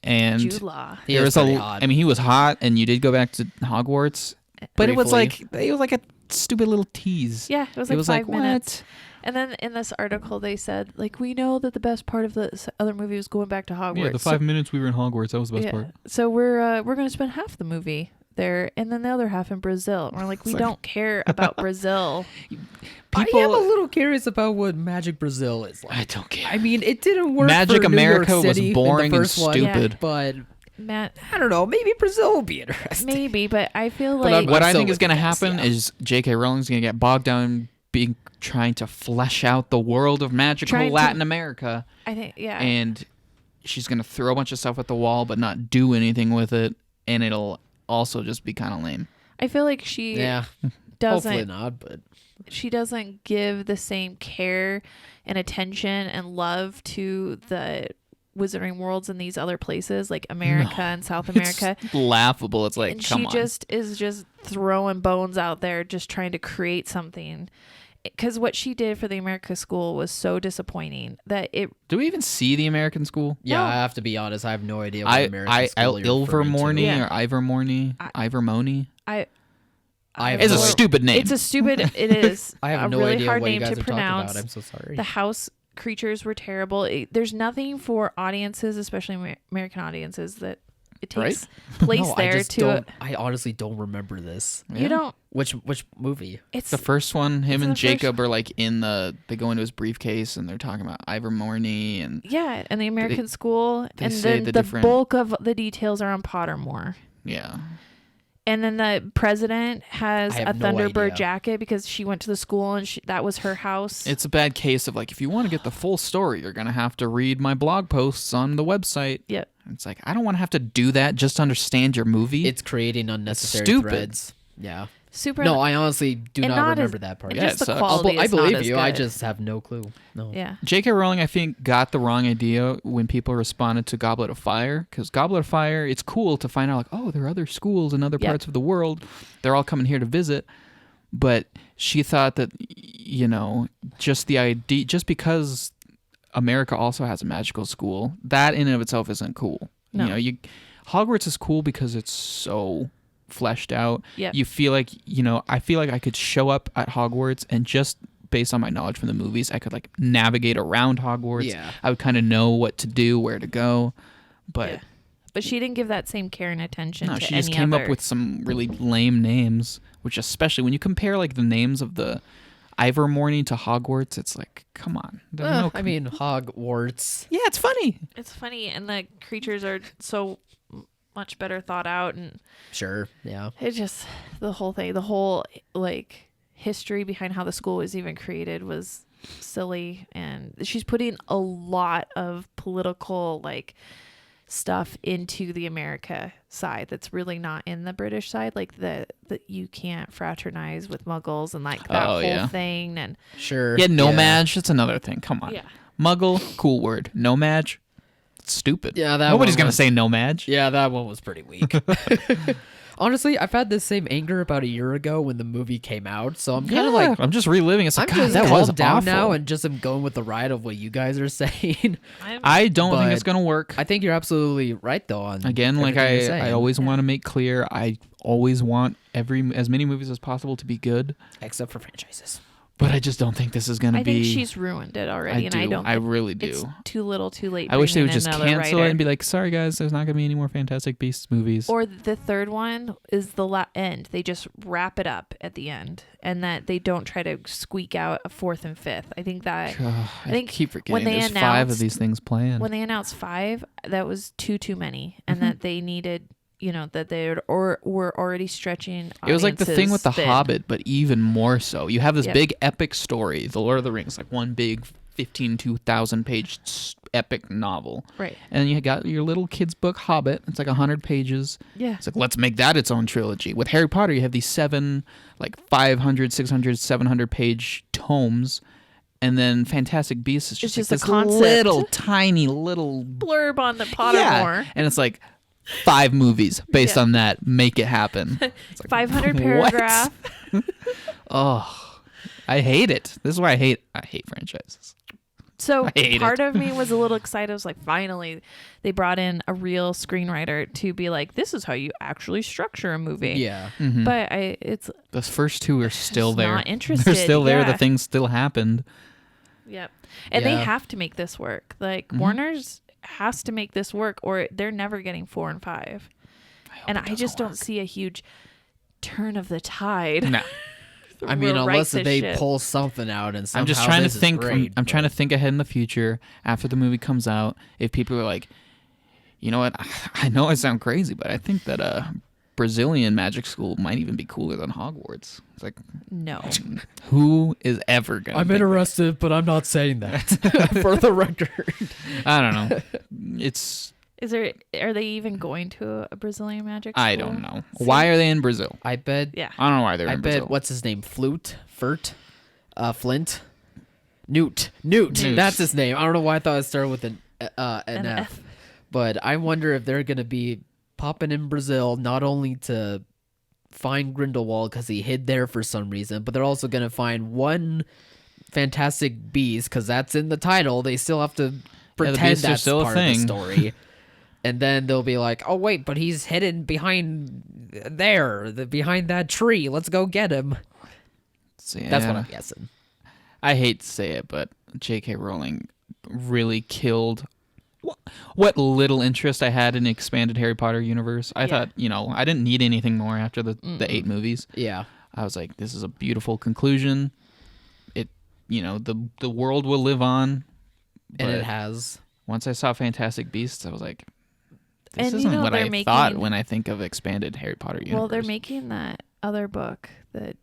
and Jude Law. He there was was pretty a. hot. I mean, he was hot, and you did go back to Hogwarts, but it was Briefly. like a stupid little tease. Yeah, it was It like was 5 like, minutes. what? And then in this article, they said, like, we know that the best part of the other movie was going back to Hogwarts. Yeah, the 5 minutes we were in Hogwarts, that was the best part. So we're going to spend half the movie there, and then the other half in Brazil. And we're like, we don't care about Brazil. I am a little curious about what Magic Brazil is like. I don't care. I mean, it didn't work. Magic for New York America was City in the boring and first one, stupid. but Matt, I don't know. Maybe Brazil will be interesting. maybe, but I feel But like What I so think is with going to you guys, happen yeah. is J.K. Rowling's going to get bogged down trying to flesh out the world of magical Trying to- Latin America, I think, yeah. and she's going to throw a bunch of stuff at the wall but not do anything with it, and it'll also just be kind of lame. I feel like she Yeah, hopefully doesn't not. But she doesn't give the same care and attention and love to the wizarding worlds in these other places like America and South America. It's laughable. It's like, And come she on. just is just throwing bones out there, just trying to create something. Because what she did for the America School was so disappointing that it. Do we even see the American school? yeah, No. I have to be honest. I have no idea what I American school you're referring to. Ilvermorny Yeah. or Ivermorny? Ivermorny? I have It's a no- stupid name. It's a stupid. It is. I have a no really idea hard what you name guys to are pronounce. talking about. I'm so sorry. The house creatures were terrible. There's nothing for audiences, especially American audiences, that it takes place No, there I just to. don't. I honestly don't remember this. You don't. Which movie? It's the first one. Him It's and the first- Jacob are like they go into his briefcase and they're talking about Ivermorny and yeah, and the American School, they and say then the the different- bulk of the details are on Pottermore. yeah. And then the president has I a have no Thunderbird idea. jacket because she went to the school and that was her house. It's a bad case of like, if you want to get the full story, you're going to have to read my blog posts on the website. Yep. It's like, I don't want to have to do that just to understand your movie. It's creating unnecessary stupid. threads. Yeah. Super. No, I honestly do And not not remember as- that part. and Yeah, just it the sucks. quality I is not believe as you. I good. just have no clue. No. Yeah. J.K. Rowling, I think, got the wrong idea when people responded to Goblet of Fire. Because Goblet of Fire, it's cool to find out, like, oh, there are other schools in other Yep. parts of the world. They're all coming here to visit. But she thought that, just the idea, just because America also has a magical school, that in and of itself isn't cool. No. Hogwarts is cool because it's so fleshed out. Yep. You feel like, I feel like I could show up at Hogwarts and just based on my knowledge from the movies, I could like navigate around Hogwarts. Yeah. I would kind of know what to do, where to go. But Yeah. But she didn't give that same care and attention no, to she any just came other. up with some really lame names, which especially when you compare like the names of the Ivermorny to Hogwarts, it's like, come on. There's no I mean, Hogwarts. yeah, it's funny. It's funny, and the creatures are so much better thought out, and Sure. Yeah. it just the whole thing, the whole like history behind how the school was even created was silly, and she's putting a lot of political like stuff into the America side that's really not in the British side, like that you can't fraternize with Muggles and like that Oh, whole yeah. thing, and Sure. Yeah, nomad, that's another thing. Come on. yeah. Muggle, cool word. Nomad, stupid. Yeah, that Nobody's one going to was- say nomad. Yeah, that one was pretty weak. Honestly, I've had this same anger about a year ago when the movie came out, so I'm kind of like, I'm just reliving. It's I'm like, God, just that was calmed down awful. now and just am going with the ride of what you guys are saying. I don't think it's But going to work. I think you're absolutely right, though. On Again, like everything you're I saying. always want to make clear, I always want as many movies as possible to be good. except for franchises. But I just don't think this is going to I be. think she's ruined it already, and I don't. I really do. It's too little, too late. I wish they would bringing just another cancel writer. it and be like, "Sorry guys, there's not going to be any more Fantastic Beasts movies." Or the third one is the end. They just wrap it up at the end, and that they don't try to squeak out a fourth and fifth. I think that. I think keep forgetting when they there's 5 of announced- these things planned. When they announced 5, that was too many, and that they needed. That they were already stretching. It was like the thing with The thin. Hobbit, but even more so. You have this Yep. big epic story, The Lord of the Rings, like one big 2,000 page epic novel. Right. And then you got your little kid's book, Hobbit. It's like 100 pages. Yeah. It's like, let's make that its own trilogy. With Harry Potter, you have these 7, like 500, 600, 700 page tomes. And then Fantastic Beasts is just, It's like just this a concept. little, tiny, little... Blurb on the Pottermore. And it's like 5 movies based Yeah. on that. Make it happen. It's like, 500 what? paragraph. Oh, I hate it. This is why I hate franchises. So I hate part it. of me was a little excited. I was like, finally, they brought in a real screenwriter to be like, this is how you actually structure a movie. Yeah. But it's The first 2 are still just there. not interested. They're still there. Yeah. The things still happened. Yep. And they Yeah. have to make this work. Like Mm-hmm. Warner's has to make this work, or they're never getting 4 and 5. And I just don't see a huge turn of the tide. No. I mean, We'll right unless this they shit. pull something out and somehow I'm just trying to this is think. great, I'm trying to but- think ahead in the future after the movie comes out. If people are like, you know what? I know I sound crazy, but I think that Brazilian magic school might even be cooler than Hogwarts. It's like, No. who is ever gonna? I'm think interested, but I'm not saying that for the record. I don't know. It's Are they even going to a Brazilian magic school? I don't know. Why are they in Brazil? I bet. Yeah. I don't know why they're I in bet. Brazil. What's his name? Flint. Newt. Newt. That's his name. I don't know why I thought it started with an An F. F. But I wonder if they're gonna be popping in Brazil not only to find Grindelwald because he hid there for some reason, but they're also gonna find one Fantastic Beast because that's in the title. They still have to pretend beasts are that's still a part of thing. the story. And then they'll be like, "Oh wait, but he's hidden behind behind that tree. Let's go get him." So, That's what yeah. I'm guessing. I hate to say it, but J.K. Rowling really killed what little interest I had in the expanded Harry Potter universe. I thought, I didn't need anything more after the 8 movies. Yeah. I was like, this is a beautiful conclusion. It, the world will live on. And it but has. Once I saw Fantastic Beasts, I was like, this And, isn't what they're I thought making- when I think of expanded Harry Potter universe. Well, they're making that other book, the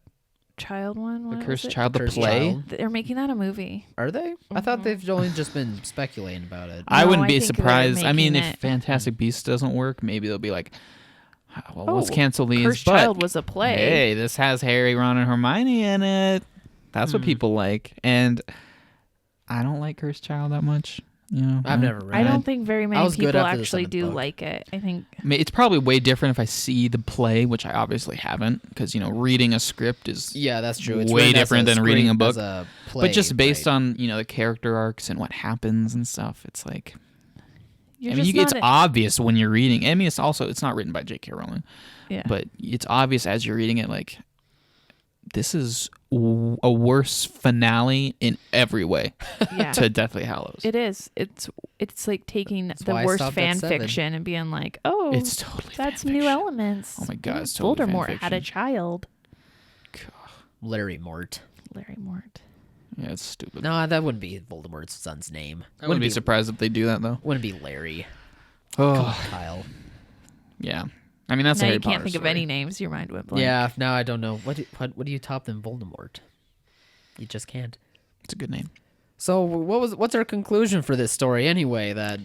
child one. The what was Cursed it? Child, the Cursed play. Child. They're making that a movie. Are they? I thought they've only just been speculating about it. I No, wouldn't I be think they're surprised. I mean, making if it- Fantastic Beasts doesn't work, maybe they'll be like, well, let's Oh, cancel these. Cursed but Child was a play. hey, this has Harry, Ron, and Hermione in it. That's what people like. And I don't like Cursed Child that much. I've never read I it. don't think very many was good people after the actually 7th do book. like it. I think I mean, it's probably way different if I see the play, which I obviously haven't, because reading a script is Yeah, that's true. It's way written as different than reading a script, book. as a play, but just based right? on the character arcs and what happens and stuff. It's like you're I mean, just it's not obvious when you're reading. I mean, it's not written by J.K. Rowling, yeah. but it's obvious as you're reading it. Like, this is a worse finale in every way yeah. to Deathly Hallows. It is. It's like taking the why I worst stopped fan at 7. fiction and being like, oh, It's totally that's fan new fiction. elements. Oh my God, it's totally fan Voldemort had a fiction. child. Larry Mort. Larry Mort. Yeah, it's stupid. No, that wouldn't be Voldemort's son's name. I wouldn't be surprised if they do that though. Wouldn't be Larry. Oh, Kyle. yeah. I mean, that's a Now Harry you can't Potter think of story. any names. Your mind went blank. Yeah. Now I don't know. What do you top than Voldemort? You just can't. It's a good name. So what's our conclusion for this story anyway? That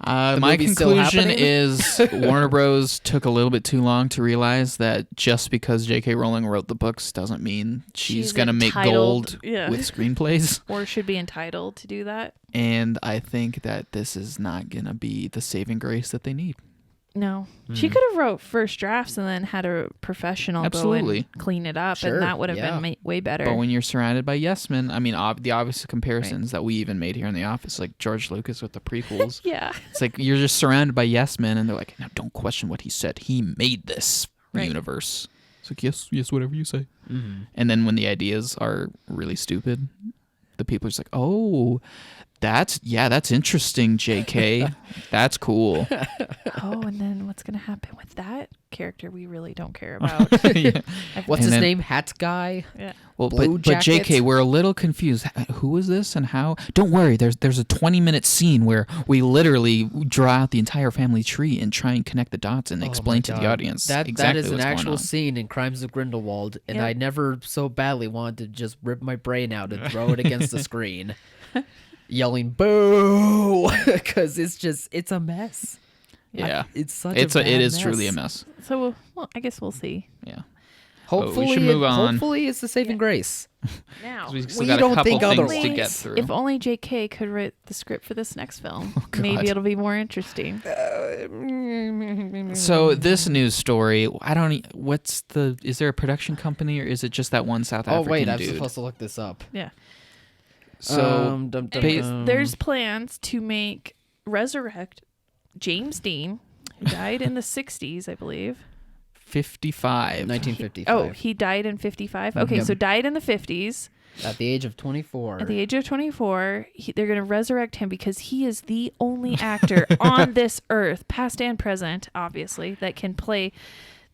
My movie's still conclusion happening? is Warner Bros. Took a little bit too long to realize that just because J.K. Rowling wrote the books doesn't mean she's going to make entitled- gold yeah. with screenplays. Or should be entitled to do that. And I think that this is not going to be the saving grace that they need. No, she could have wrote first drafts and then had a professional Absolutely. go and clean it up, Sure, and that would have yeah. been way better. But when you're surrounded by yes men, I mean, the obvious comparisons that we even made here in the office, like George Lucas with the prequels. yeah, It's like you're just surrounded by yes men, and they're like, "No, don't question what he said. He made this Right. universe." It's like, yes, whatever you say. Mm-hmm. And then when the ideas are really stupid, the people are just like, oh, that's interesting, JK. That's cool. Oh, and then what's going to happen with that character we really don't care about? Yeah. What's And his then- name? Hat guy. Yeah. Well, Blue but jacket? JK, we're a little confused. Who is this and how? Don't worry, there's a 20-minute scene where we literally draw out the entire family tree and try and connect the dots and Oh explain my to the God. audience That exactly is an what's going actual on. scene in Crimes of Grindelwald, and Yeah. I never so badly wanted to just rip my brain out and throw it against the screen, yelling "boo" because it's a mess. Yeah, It's such it a bad is mess. truly a mess. So, well, I guess we'll see. Yeah. Hopefully, we should move on. Hopefully, it's the saving grace. Now, 'Cause we still We got a don't couple think things to otherwise. get through. if only JK could write the script for this next film, God. maybe it'll be more interesting. So this news story, is there a production company or is it just that one South Oh African wait, I'm dude? supposed to look this up. Yeah. So Anyways, there's plans to resurrect James Dean, who died in the 60s, I believe. 55. 1955. Oh, he died in 55? Okay, Yep. so died in the 50s. At the age of 24. At the age of 24, they're going to resurrect him because he is the only actor on this earth, past and present, obviously, that can play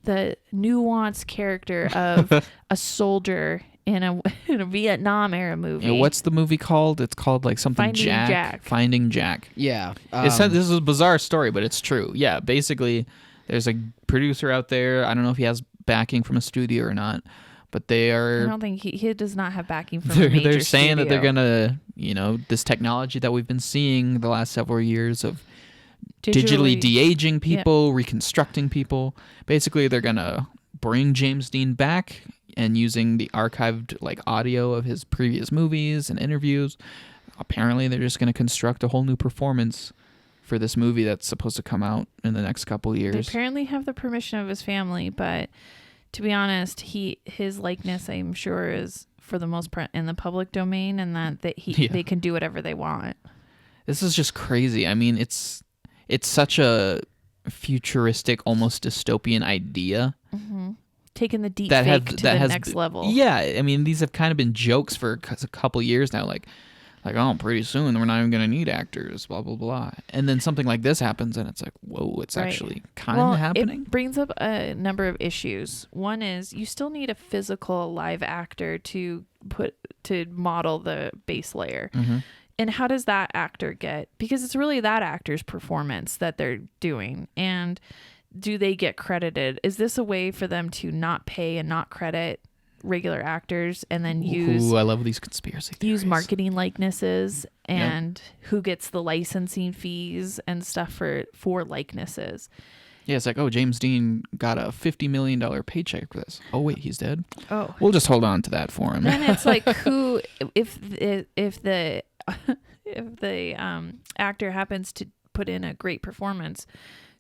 the nuanced character of a soldier in a Vietnam era movie. Yeah, what's the movie called? It's called like something Finding Jack. Jack. Finding Jack. Yeah. This is a bizarre story, but it's true. Yeah, basically, there's a producer out there. I don't know if he has backing from a studio or not, but they I are. don't think he does not have backing from a major They're saying that they're studio. gonna, this technology that we've been seeing the last several years of digitally de-aging people, reconstructing people. Basically, they're gonna bring James Dean back and using the archived like audio of his previous movies and interviews. Apparently, they're just gonna construct a whole new performance for this movie that's supposed to come out in the next couple They years. apparently have the permission of his family, but to be honest, his likeness, I'm sure, is for the most part in the public domain, and that they can do whatever they want. This is just crazy. I mean, it's such a futuristic, almost dystopian idea. Mm-hmm. Taking the deep That fake has- to that the has next level. Yeah, I mean, these have kind of been jokes for a couple years now. Like, oh, pretty soon we're not even going to need actors, blah, blah, blah. And then something like this happens, and it's like, whoa, it's Right. actually kind of happening. It brings up a number of issues. One is you still need a physical live actor to model the base layer. Mm-hmm. And how does that actor get? Because it's really that actor's performance that they're doing. And do they get credited? Is this a way for them to not pay and not credit regular actors and then use Ooh, I love these conspiracy theories. marketing likenesses and who gets the licensing fees and stuff for likenesses? Yeah, it's like, oh, James Dean got a $50 million paycheck for this. Oh, wait, he's dead? Oh. We'll just hold on to that for him. Then it's like who if the actor happens to put in a great performance,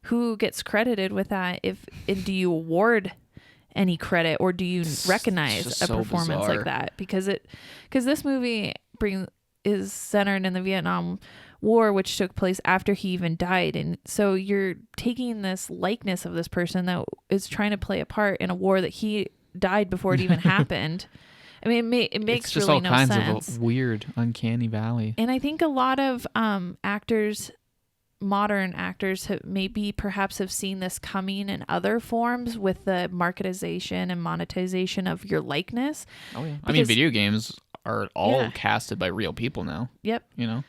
who gets credited with that? And do you award any credit, or do you recognize just a so performance bizarre. like that? Because this movie is centered in the Vietnam War, which took place after he even died, and so you're taking this likeness of this person that is trying to play a part in a war that he died before it even happened. I mean, it makes it's just really all no kinds sense. of weird, uncanny valley. And I think a lot of modern actors perhaps have seen this coming in other forms with the marketization and monetization of your likeness. Oh, yeah. I mean, Because- video games are all Yeah. casted by real people now, Yep. you know?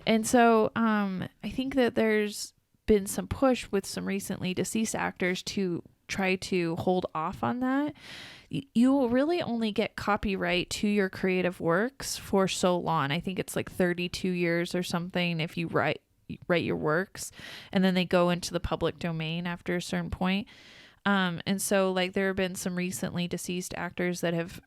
And so I think that there's been some push with some recently deceased actors to try to hold off on that. You will really only get copyright to your creative works for so long. I think it's like 32 years or something if you write your works, and then they go into the public domain after a certain point. And so like there have been some recently deceased actors that have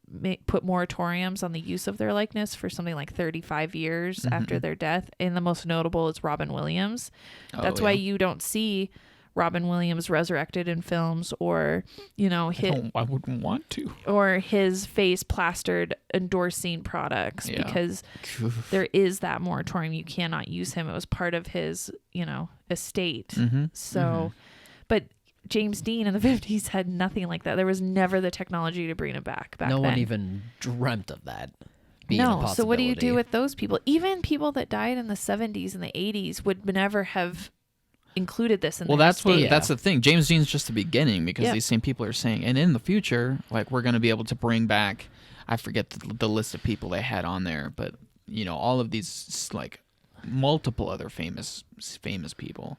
put moratoriums on the use of their likeness for something like 35 years after their death. And the most notable is Robin Williams. That's why you don't see Robin Williams resurrected in films, or, I wouldn't want to. or his face plastered endorsing products, because there is that moratorium. You cannot use him. It was part of his, estate. Mm-hmm. So, but James Dean in the 50s had nothing like that. There was never the technology to bring it back No then. one even dreamt of that being a No, possibility. so what do you do with those people? Even people that died in the 70s and the 80s would never have included this in Well, their that's what estate. that's the thing. James Dean's just the beginning because Yep. these same people are saying, and in the future, like we're going to be able to bring back. I forget the list of people they had on there, but you know, all of these like multiple other famous people.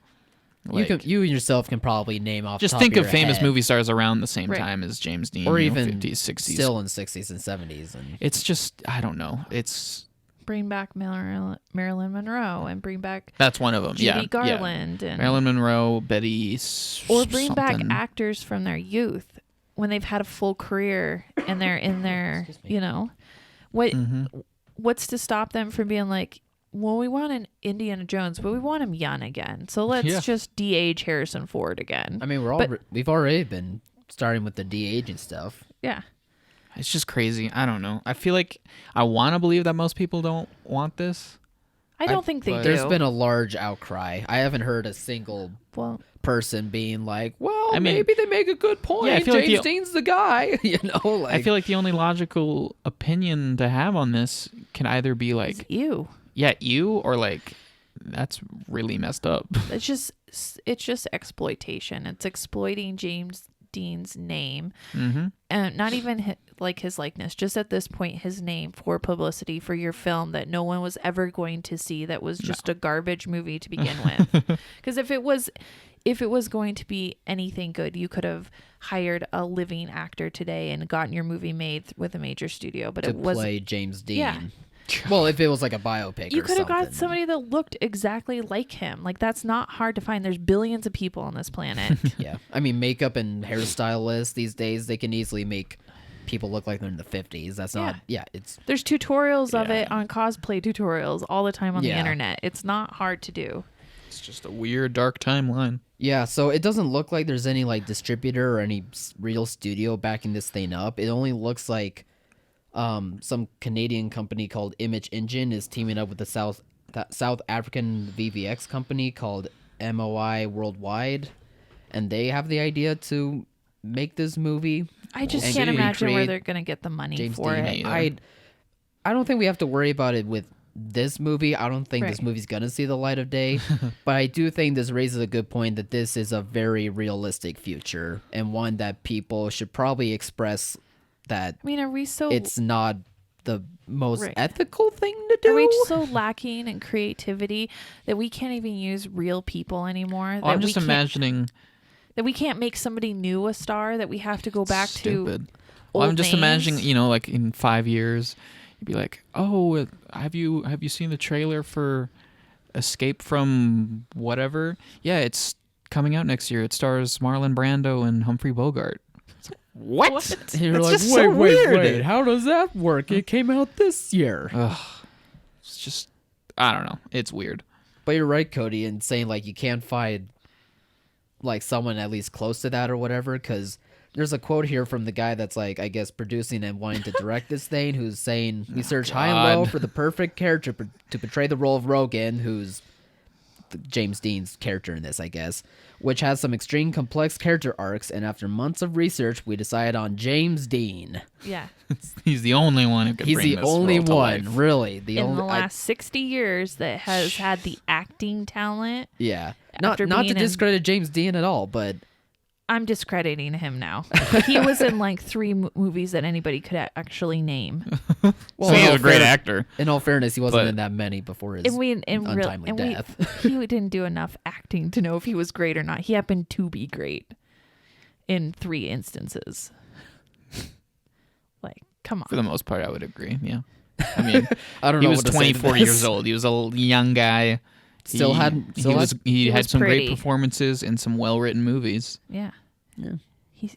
Like, you yourself can probably name off. just the top think of of your famous head, movie stars around the same Right. time as James Dean, or you know, even 50s, 60s. still in 60s and 70s, and It's just I don't know. It's Bring back Marilyn Monroe and bring back that's one of them. Judy Yeah, Garland yeah. and Marilyn Monroe, Betty, or bring back something. actors from their youth when they've had a full career and they're in their, you know, what's to stop them from being like, well, we want an Indiana Jones, but we want him young again. So let's Yeah. just de-age Harrison Ford again. I mean, we've already been starting with the de-aging stuff. Yeah. It's just crazy. I don't know. I feel like I want to believe that most people don't want this. I don't think they do. There's been a large outcry. I haven't heard a single well, person being like, well, I mean- maybe they make a good point. Yeah, I feel like James the- Dean's the guy. You know, like I feel like the only logical opinion to have on this can either be like, it's you. yeah, you, or like, that's really messed up. It's just exploitation. It's exploiting James Dean's name, and not even like his likeness. Just at this point, his name for publicity for your film that no one was ever going to see. That was just a garbage movie to begin with. Because if it was going to be anything good, you could have hired a living actor today and gotten your movie made with a major studio. But to it was play James Dean. Yeah. Well, if it was like a biopic, you or could have got something. somebody that looked exactly like him. Like that's not hard to find. There's billions of people on this planet. Yeah, I mean, makeup and hairstylists these days, they can easily make people look like they're in the 50s. That's not. Yeah, it's There's tutorials of Yeah. it on cosplay tutorials all the time on the Yeah. internet. It's not hard to do. It's just a weird, dark timeline. yeah. So it doesn't look like there's any like distributor or any real studio backing this thing up. It only looks like some Canadian company called Image Engine is teaming up with the South African VVX company called MOI Worldwide, and they have the idea to make this movie. I just And can't imagine where recreate they're going to get the money James for Dean. it. I don't think we have to worry about it with this movie. I don't think this Right. movie's gonna see the light of day, but I do think this raises a good point that this is a very realistic future and one that people should probably express that I mean, are we so it's not the most Right. ethical thing to do. are we so lacking in creativity that we can't even use real people anymore? Well, I'm that just we can't- imagining. that we can't make somebody new a star. That we have to go back Stupid. to. Well, I'm old just names. imagining, you know, like in 5 years, you'd be like, "Oh, have you seen the trailer for Escape from whatever?" Yeah, it's coming out next year. It stars Marlon Brando and Humphrey Bogart. It's like, what? And you're It's like, just so weird. how does that work? It came out this year. Ugh. It's just, I don't know. It's weird. But you're right, Cody, in saying like you can't find like someone at least close to that or whatever, because there's a quote here from the guy that's like, I guess, producing and wanting to direct this thing, who's saying we searched high and low God. for the perfect character to portray the role of Rogan, who's James Dean's character in this, I guess, which has some extreme complex character arcs, and after months of research, we decided on James Dean. Yeah, He's the only one who could He's bring the this only role to one, life. really. The in only the last 60 years that has had the acting talent. yeah. Not after to being in- discredit James Dean at all, but I'm discrediting him now. He was in like 3 movies that anybody could actually name. So he's in a all great fair- actor. In all fairness, he wasn't But- in that many before his untimely death. He didn't do enough acting to know if he was great or not. He happened to be great in 3 instances. Like, come For on. the most part, I would agree. Yeah. I mean, I don't he know was what to say to 24 this. years old. He was a young guy. Still he had had was some pretty. great performances in some well-written movies, Yeah. Yeah.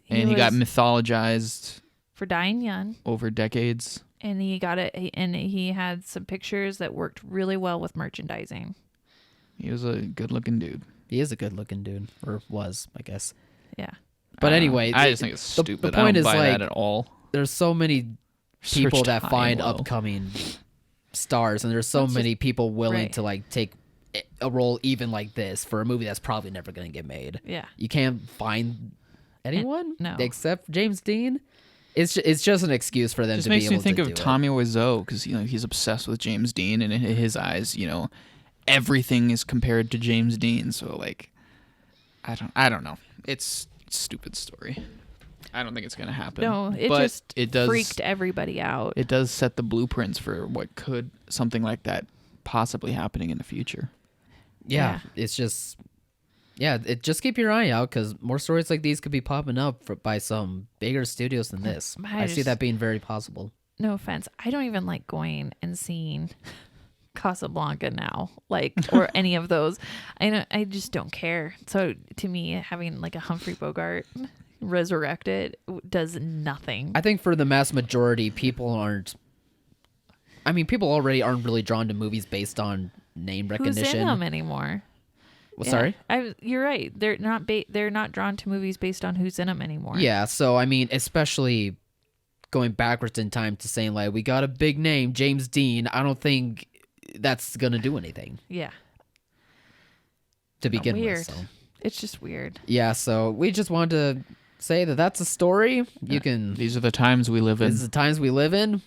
and he got was mythologized for dying young. over decades. And he got it, and he had some pictures that worked really well with merchandising. He was a good-looking dude. He is a good-looking dude, or was, I guess. Yeah. But I don't know. anyway, I just think it's the stupid. point I don't is, buy like, that at all. there's so many people Searched that high find and low. upcoming stars, and there's so That's many people willing right. to like take a role even like this for a movie that's probably never going to get made. Yeah. You can't find anyone no. except James Dean. It's just an excuse for them Just to be makes able me think to of do it. Tommy Wiseau because he's obsessed with James Dean, and in his eyes, everything is compared to James Dean. So like, I don't know. It's a stupid story. I don't think it's gonna happen. No, it but just it does freaked everybody out. It does set the blueprints for what could something like that possibly happening in the future. Yeah, it's just. Yeah, just keep your eye out because more stories like these could be popping up by some bigger studios than this. I see that being very possible. No offense, I don't even like going and seeing Casablanca now, or any of those. I just don't care. So to me, having like a Humphrey Bogart Resurrected does nothing. I think for the mass majority, people already aren't really drawn to movies based on name recognition. Who's in them anymore? Well, sorry? You're right. They're not drawn to movies based on who's in them anymore. Yeah, so I mean, especially going backwards in time to saying like we got a big name, James Dean. I don't think that's gonna do anything. Yeah. To begin Weird. with. So. It's just weird. Yeah, so we just wanted to say that that's a story. These are the times we live in. These are the times we live in.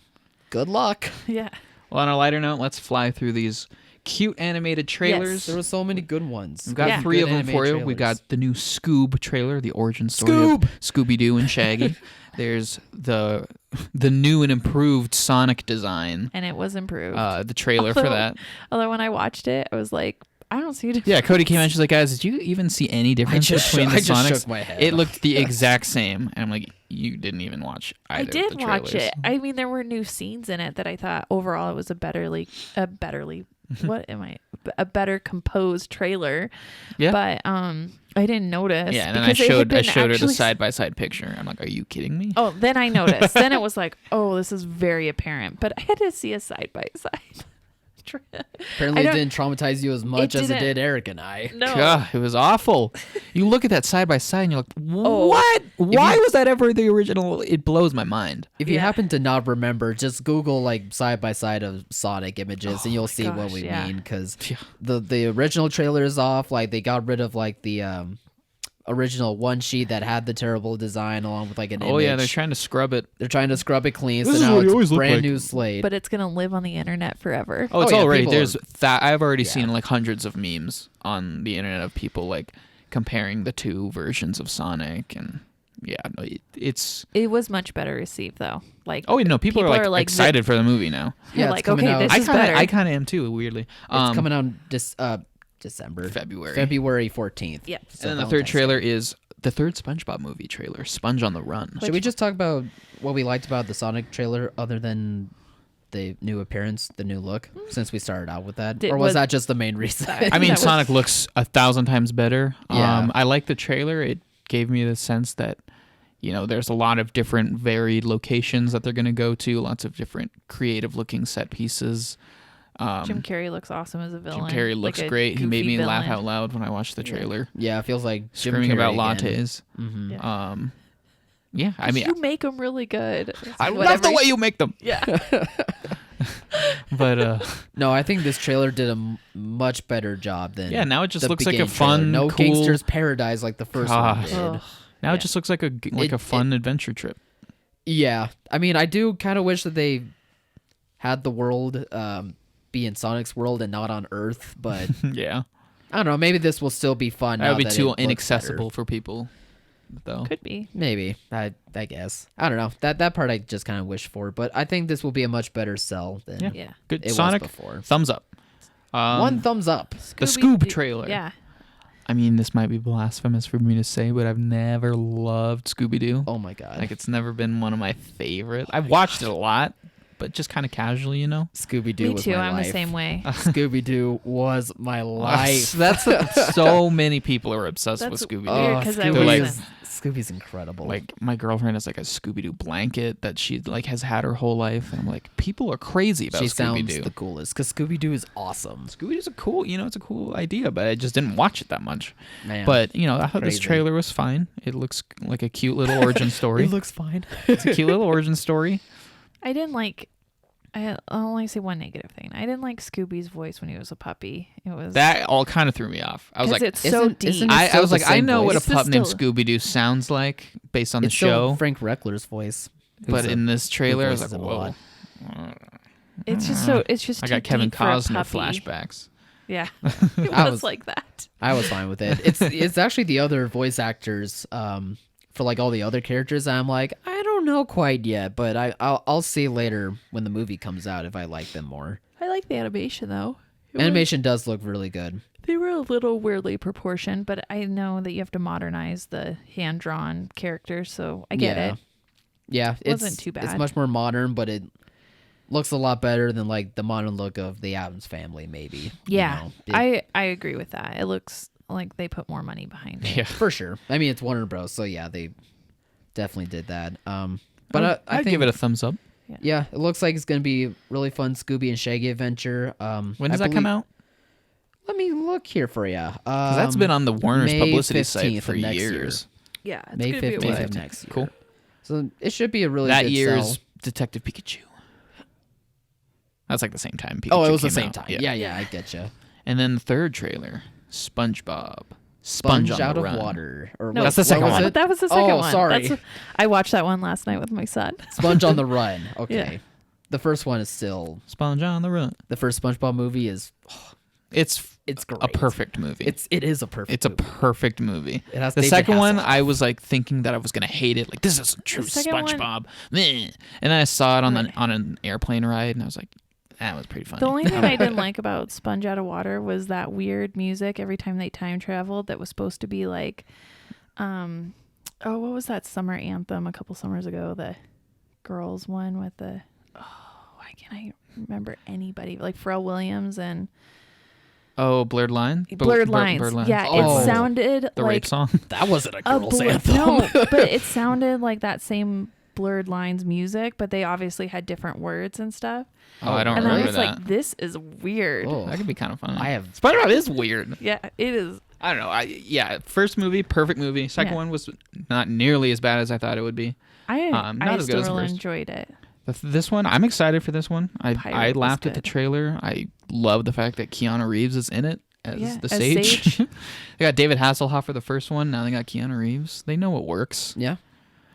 Good luck. Yeah. Well, on a lighter note, let's fly through these cute animated trailers. Yes. There were so many good ones. We've got 3 of them for you. We've got the new Scoob trailer, the origin story of Scooby-Doo and Shaggy. There's the new and improved Sonic design. And it was improved. The trailer for that. Although when I watched it, I was like, I don't see a difference. Yeah, Cody came in. She's like, guys, did you even see any difference between the I just Sonics? shook my head. It looked the exact same. And I'm like, you didn't even watch either I of did the watch trailers. it. I mean, there were new scenes in it that I thought overall it was a better composed trailer. Yeah. But I didn't notice. Yeah, and then I showed her the side-by-side picture. I'm like, are you kidding me? Oh, then I noticed. Then it was like, oh, this is very apparent. But I had to see a side-by-side. Apparently it didn't traumatize you as much as it did Eric and I. No. God, it was awful. You look at that side by side and you're like, Oh. what? Why was that ever the original? It blows my mind. If you happen to not remember, just Google like side by side of Sonic images and you'll see what we mean. Because the original trailer is off. Like they got rid of like the original one sheet that had the terrible design along with like an image. Oh yeah, they're trying to scrub it. They're trying to scrub it clean. This so is now what it it's always looked brand like. new slate. But it's going to live on the internet forever. Oh, it's yeah, already people there's that I've already seen like hundreds of memes on the internet of people like comparing the 2 versions of Sonic and yeah, no, It was much better received though. Like people are like excited for the movie now. You're Yeah, like, it's coming okay, out. this is better. I kind of am too, weirdly. It's coming out December. February 14th. Yep. So and then the third trailer is the third SpongeBob movie trailer, Sponge on the Run. Should we just talk about what we liked about the Sonic trailer other than the new appearance, the new look, since we started out with that? Or was that just the main reason? I mean, Sonic looks 1,000 times better. Yeah. I like the trailer. It gave me the sense that, there's a lot of different varied locations that they're going to go to, lots of different creative looking set pieces. Jim Carrey looks awesome as a villain. Jim Carrey looks like a great. He made me goofy laugh villain. out loud when I watched the trailer. Yeah, it feels like Jim Screaming Carrey about again. lattes. Mm-hmm. Yeah. Yeah, I mean, You make them really good. I love the way you make them. Yeah. But No, I think this trailer did a much better job than yeah, now it just the looks like a beginning trailer. fun, No cool. Gangster's Paradise like the first one Gosh. did. Ugh. Now Yeah. it just looks like a fun adventure trip. Yeah, I mean, I do kind of wish that they had the world be in Sonic's world and not on Earth, but Yeah, I don't know. Maybe this will still be fun. that now would be that it too looks inaccessible better. for people, though. Could be. Maybe I guess I don't know. That part I just kind of wish for, but I think this will be a much better sell than Yeah. Yeah. Good. it Sonic, was before. thumbs up. One thumbs up. The Scooby-Doo- Scoob trailer. Yeah. I mean, this might be blasphemous for me to say, but I've never loved Scooby-Doo. Oh my god. Like, it's never been one of my favorites. I've watched it a lot, but just kind of casually, Scooby Doo Me was too. my I'm life. the same way. Scooby Doo was my life. That's so many people are obsessed That's with Scooby-Doo. weird 'cause I They're like- wasn't. Scooby's incredible. Like, my girlfriend has like a Scooby-Doo blanket that she like has had her whole life, and I'm like, people are crazy about she sounds Scooby-Doo. the coolest because Scooby Doo is awesome. Scooby-Doo's a cool, it's a cool idea, but I just didn't watch it that much. Man, But I thought this Crazy. trailer was fine. It looks like a cute little origin story. it looks fine. It's a cute little origin story. I didn't like I'll only say one negative thing. I didn't like Scooby's voice when he was a puppy. It was That all kind of threw me off. I was like, it's so deep. isn't it I still was the like, I same know what a voice? pup named Still- Scooby-Doo sounds like based on It's the still show. Frank Reckler's voice. But in this trailer, I was voices like, him a whoa. It's just so. It's just. I too got Kevin deep for a Costner puppy. flashbacks. Yeah, it I was was- like that. I was fine with it. It's actually the other voice actors for like all the other characters. I'm like, I don't know quite yet, but I'll see later when the movie comes out if I like them more. I like the animation though. It was- Animation does look really good. They were a little weirdly proportioned, but I know that you have to modernize the hand drawn characters, so I get it. Yeah, Wasn't too It's bad. much more modern, but it looks a lot better than like the modern look of the Addams Family, maybe. you Yeah, know. I agree with that. It looks like they put more money behind it. Yeah. For sure. I mean, it's Warner Bros. So yeah, they definitely did that. But I I'd think give it a thumbs up. yeah, it looks like it's gonna be really fun Scooby and Shaggy adventure. When does that come out? Let me look here for you. Because that's been on the Warner's May publicity 15th site for of next years. Yeah, it's May gonna be a 15th while. of next year. Cool. So it should be a really That good year's sell. Detective Pikachu. That's like the same time Pikachu Oh, it was the came same out. time. Yeah, I get you. And then the third trailer, SpongeBob. Sponge on the out of Run. water. Or No, That's the what second was one. it? That was the second Oh, one. sorry. I watched that one last night with my son. Sponge on the Run. Okay. Yeah. The first one is still Sponge on the Run. the first SpongeBob movie is It's great. a perfect movie. It is a perfect. It's a movie. perfect movie. It has The David second one, Hasselhoff. I was like thinking that I was gonna hate it. Like this isn't true second one- SpongeBob. Meh. And then I saw it on Right. on an airplane ride, and I was like, that was pretty funny. The only thing I didn't like about Sponge Out of Water was that weird music every time they time traveled that was supposed to be like, what was that summer anthem a couple summers ago? The girls one with the, why can't I remember anybody? Like Pharrell Williams and Oh, Blurred Line. Blurred Lines. Blurred Lines. Yeah, Oh. it sounded The like rape song. That wasn't a a girl's blur- anthem. No, but it sounded like that same Blurred Lines music, but they obviously had different words and stuff. Oh, I don't And I remember was that. like, this is weird. Oh. That could be kind of fun. I have SpongeBob is weird. Yeah, it is. I don't know. First movie, perfect movie. Second Yeah. one was not nearly as bad as I thought it would be. I not as good as the still first. enjoyed it. This one, I'm excited for this one. I Pirate was laughed at the good. trailer. I love the fact that Keanu Reeves is in it as Yeah, the as Sage. Sage. They got David Hasselhoff for the first one. Now they got Keanu Reeves. They know what works. yeah.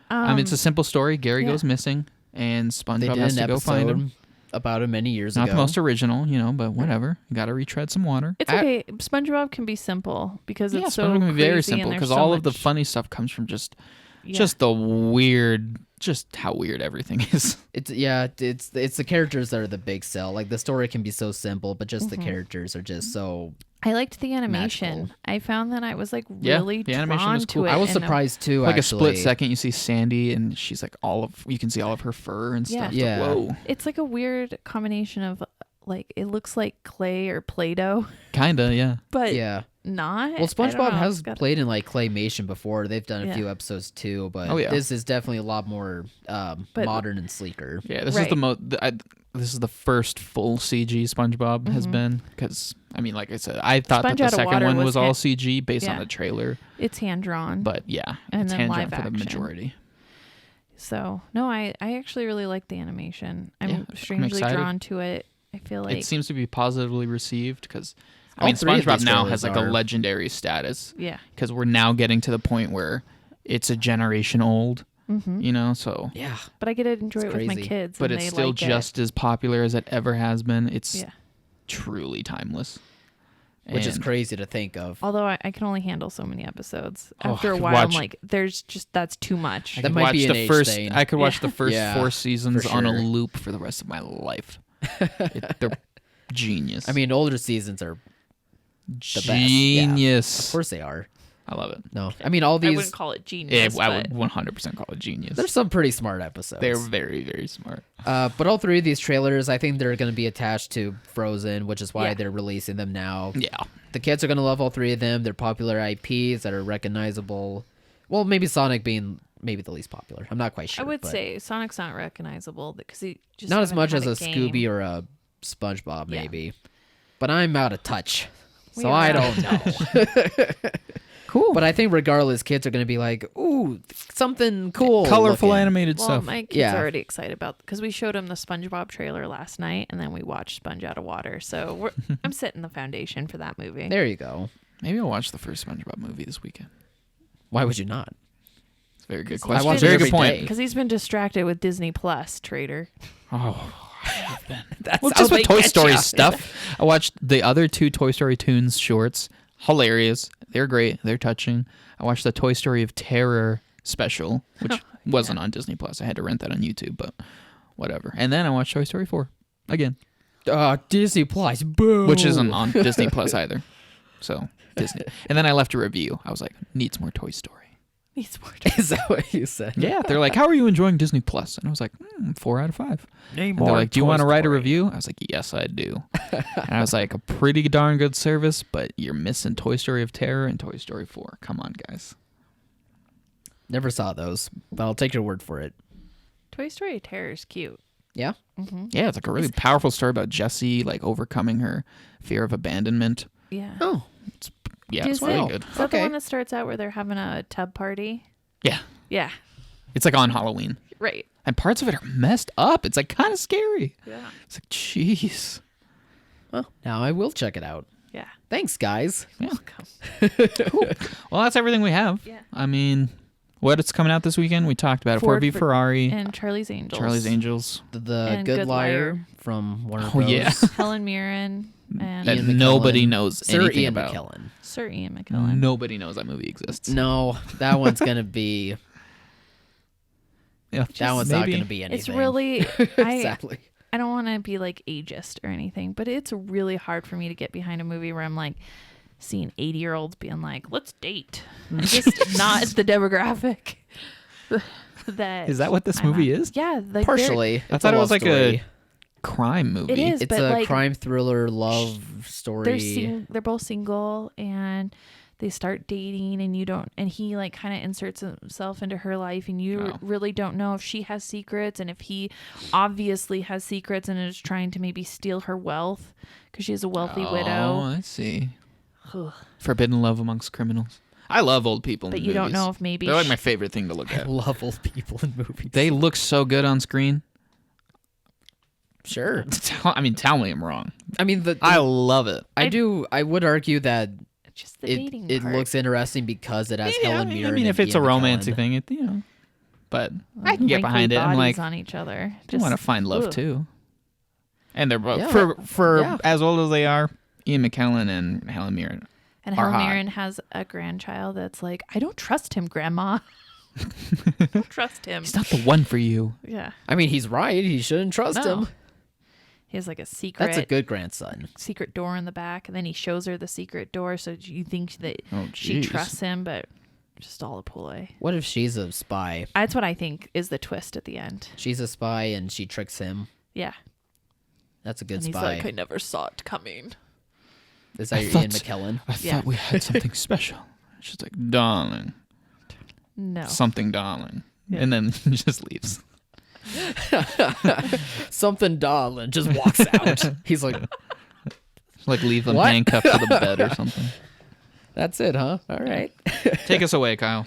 I mean, it's a simple story. Gary yeah. goes missing, and They SpongeBob did has an to go find him. episode about it many years Not ago. the most original, but whatever. You got to retread some water. It's okay. SpongeBob can be simple because it's so SpongeBob can be very crazy and simple there's because so all of the much- funny stuff comes from just yeah. the weird, just how weird everything is. It's the characters that are the big sell. Like the story can be so simple, but just the characters are just so. I liked the animation. magical. I found that I was like Yeah, really the animation drawn was to cool. it. I was and surprised too. Like a actually. split second, you see Sandy, and she's like you can see all of her fur and Yeah. stuff. Yeah. Like, whoa, It's like a weird combination of like it looks like clay or Play-Doh, kinda, yeah. but Yeah. not. Well, I don't SpongeBob know, has it's got- played in like claymation before. They've done a Yeah. few episodes too, but Oh, yeah. this is definitely a lot more But- modern and sleeker. Yeah, this Right. is this is the first full CG SpongeBob has been because I mean, like I said, I thought Sponge that Out the of second Water one was was all hand- CG based on Yeah. the trailer, It's hand drawn. but yeah, And it's then hand-drawn live for the action. majority. So no, I actually really like the animation. I'm Yeah, I'm strangely excited. drawn to it. I feel like It seems to be positively received because I All mean, three of SpongeBob these now trailers has like are- a legendary status yeah. because we're now getting to the point where it's a generation old, so. Yeah. But I get to enjoy It's it with my crazy. kids. But and it's they still like just as popular as it ever has been. It's Yeah. truly timeless. Which is And crazy to think of. Although I can only handle so many episodes. Oh, After I a could while, I'm watch- like, that's too much. I That could might watch be an the age first. thing. I could watch the first Yeah, 4 seasons for on a sure. loop for the rest of my life. They're genius. I mean, older seasons are best, yeah. genius. Of course they are. I love it. No, I mean all I these. wouldn't call it Yeah, genius. I but would 100% call it genius. There's some pretty smart episodes. They're very, very smart. But all three of these trailers, I think they're going to be attached to Frozen, which is why Yeah. they're releasing them now. Yeah. The kids are going to love all three of them. They're popular IPs that are recognizable. Well, maybe Sonic being maybe the least popular. I'm not quite sure. I would but say Sonic's not recognizable because he just not as haven't much had as a game. Scooby or a SpongeBob, Yeah. maybe. But I'm out of touch, We so are I out don't of know. Cool. But I think regardless, kids are going to be like, ooh, something cool. Colorful looking. animated Well, stuff. my kids Yeah. are already excited about because we showed them the SpongeBob trailer last night, and then we watched Sponge Out of Water. So I'm setting the foundation for that movie. There you go. Maybe I'll watch the first SpongeBob movie this weekend. Why would you not? It's a very good I question. watch it Very every good point. day. Because he's been distracted with Disney Plus, traitor. Oh, That's well, how just with they Toy get Story ya. stuff. I watched the other 2 Toy Story Toons shorts. Hilarious. They're great. They're touching. I watched the Toy Story of Terror special, which wasn't on Disney Plus. I had to rent that on YouTube, but whatever. And then I watched Toy Story 4 again, Disney Plus, boo. which isn't on Disney Plus either. So Disney. And then I left a review. I was like, needs more Toy Story. Needs more. Is that what you said? Yeah, they're like, how are you enjoying Disney Plus? And I was like, 4 out of 5. And they're like, do you want to write a review? I was like, yes, I do. And I was like, a pretty darn good service, but you're missing Toy Story of Terror and Toy Story 4. Come on, guys. Never saw those, but I'll take your word for it. Toy Story of Terror is cute. Yeah? Yeah, it's like a really powerful story about Jessie, like overcoming her fear of abandonment. Yeah. Oh. Yeah, it's Is really it- good. Is that Okay. the one that starts out where they're having a tub party? Yeah, Yeah. it's like on Halloween. Right. And parts of it are messed up. It's like kind of scary. Yeah. It's like, jeez. Well, now I will check it out. Yeah. Thanks, guys. Welcome. Well, that's everything we have. Yeah. I mean, what is coming out this weekend? We talked about it. Ford Ford v for- Ferrari, And Charlie's Angels. Charlie's Angels. The And Good Good Liar Liar. from Warner Oh, Bros. yeah. Helen Mirren and That Ian nobody McKellen. knows Sir anything Ian about. McKellen. Sir Ian McKellen. Nobody knows that movie exists. No, that one's going to be... Yeah, That one's not going to be anything. It's really Sadly. I don't want to be like ageist or anything, but it's really hard for me to get behind a movie where I'm like seeing 80-year-olds being like, let's date. I'm just not the demographic that Is that what this I'm movie at. is? Yeah, like Partially. I It's thought a it was love like story. a crime movie. It is. It's but a like, crime thriller love story. they're both single and they start dating and he like kind of inserts himself into her life and you Oh. really don't know if she has secrets and if he obviously has secrets and is trying to maybe steal her wealth because she's a wealthy Oh, widow. I see. Ugh. Forbidden love amongst criminals. I love old people. But in you don't movies. know if maybe They're like my favorite thing to look I at. love old people in movies. They look so good on screen. Sure. I mean, tell me I'm wrong. I mean, I love it. I would argue that just the dating it part. looks interesting because it has Helen Mirren. I mean, if and it's a Ian romantic McKellen. thing, but I can get Wrinkly behind it. I'm bodies like, on each other. I want to find love ugh. too. And they're both Yeah. for Yeah. as old as they are. Ian McKellen and Helen Mirren. And are Helen hot. Mirren has a grandchild that's like, I don't trust him, Grandma. I don't trust him. He's not the one for you. Yeah. I mean, he's right. He shouldn't trust No. him. He has like a secret That's a good grandson. secret door in the back, and then he shows her the secret door, so you think that Oh, she jeez. trusts him, but just all a ploy. What if she's a spy? That's what I think is the twist at the end. She's a spy and she tricks him. Yeah. That's a good And he's spy. like, I never saw it coming. Is that I your thought- Ian McKellen? I Yeah. thought we had something special. She's like, darling, No. something, darling, Yeah. and then he just leaves. Something darling just walks out. He's like, Like leave them What? handcuffed to the bed or something. that's it, huh? All right. Take us away, Kyle.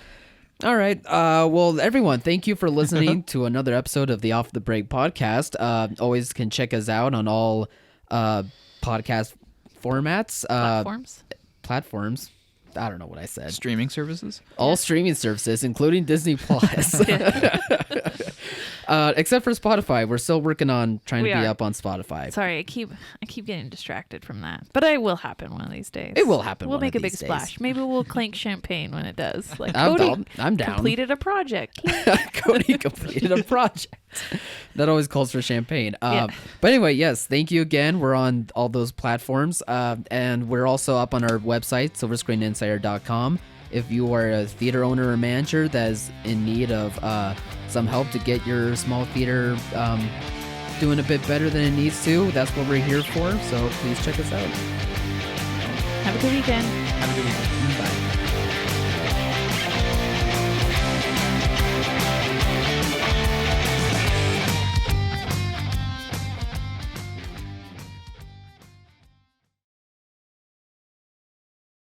All right. Well, everyone, thank you for listening to another episode of the Off the Break podcast. Always can check us out on all podcast formats, platforms. I don't know what I said. Streaming services. All streaming services, including Disney Plus. Except for Spotify. We're still working on trying We to be are. up on Spotify. Sorry, I keep getting distracted from that. But it will happen one of these days. It will happen We'll one make of a big these days. splash. Maybe we'll clink champagne when it does. Like I'm Cody down. I'm down. completed a project. Cody completed a project. That always calls for champagne. Yeah. But anyway, yes, thank you again. We're on all those platforms. And we're also up on our website, silverscreeninsider.com. If you are a theater owner or manager that is in need of some help to get your small theater doing a bit better than it needs to, that's what we're here for. So please check us out. Have a good weekend. Have a good weekend. Bye.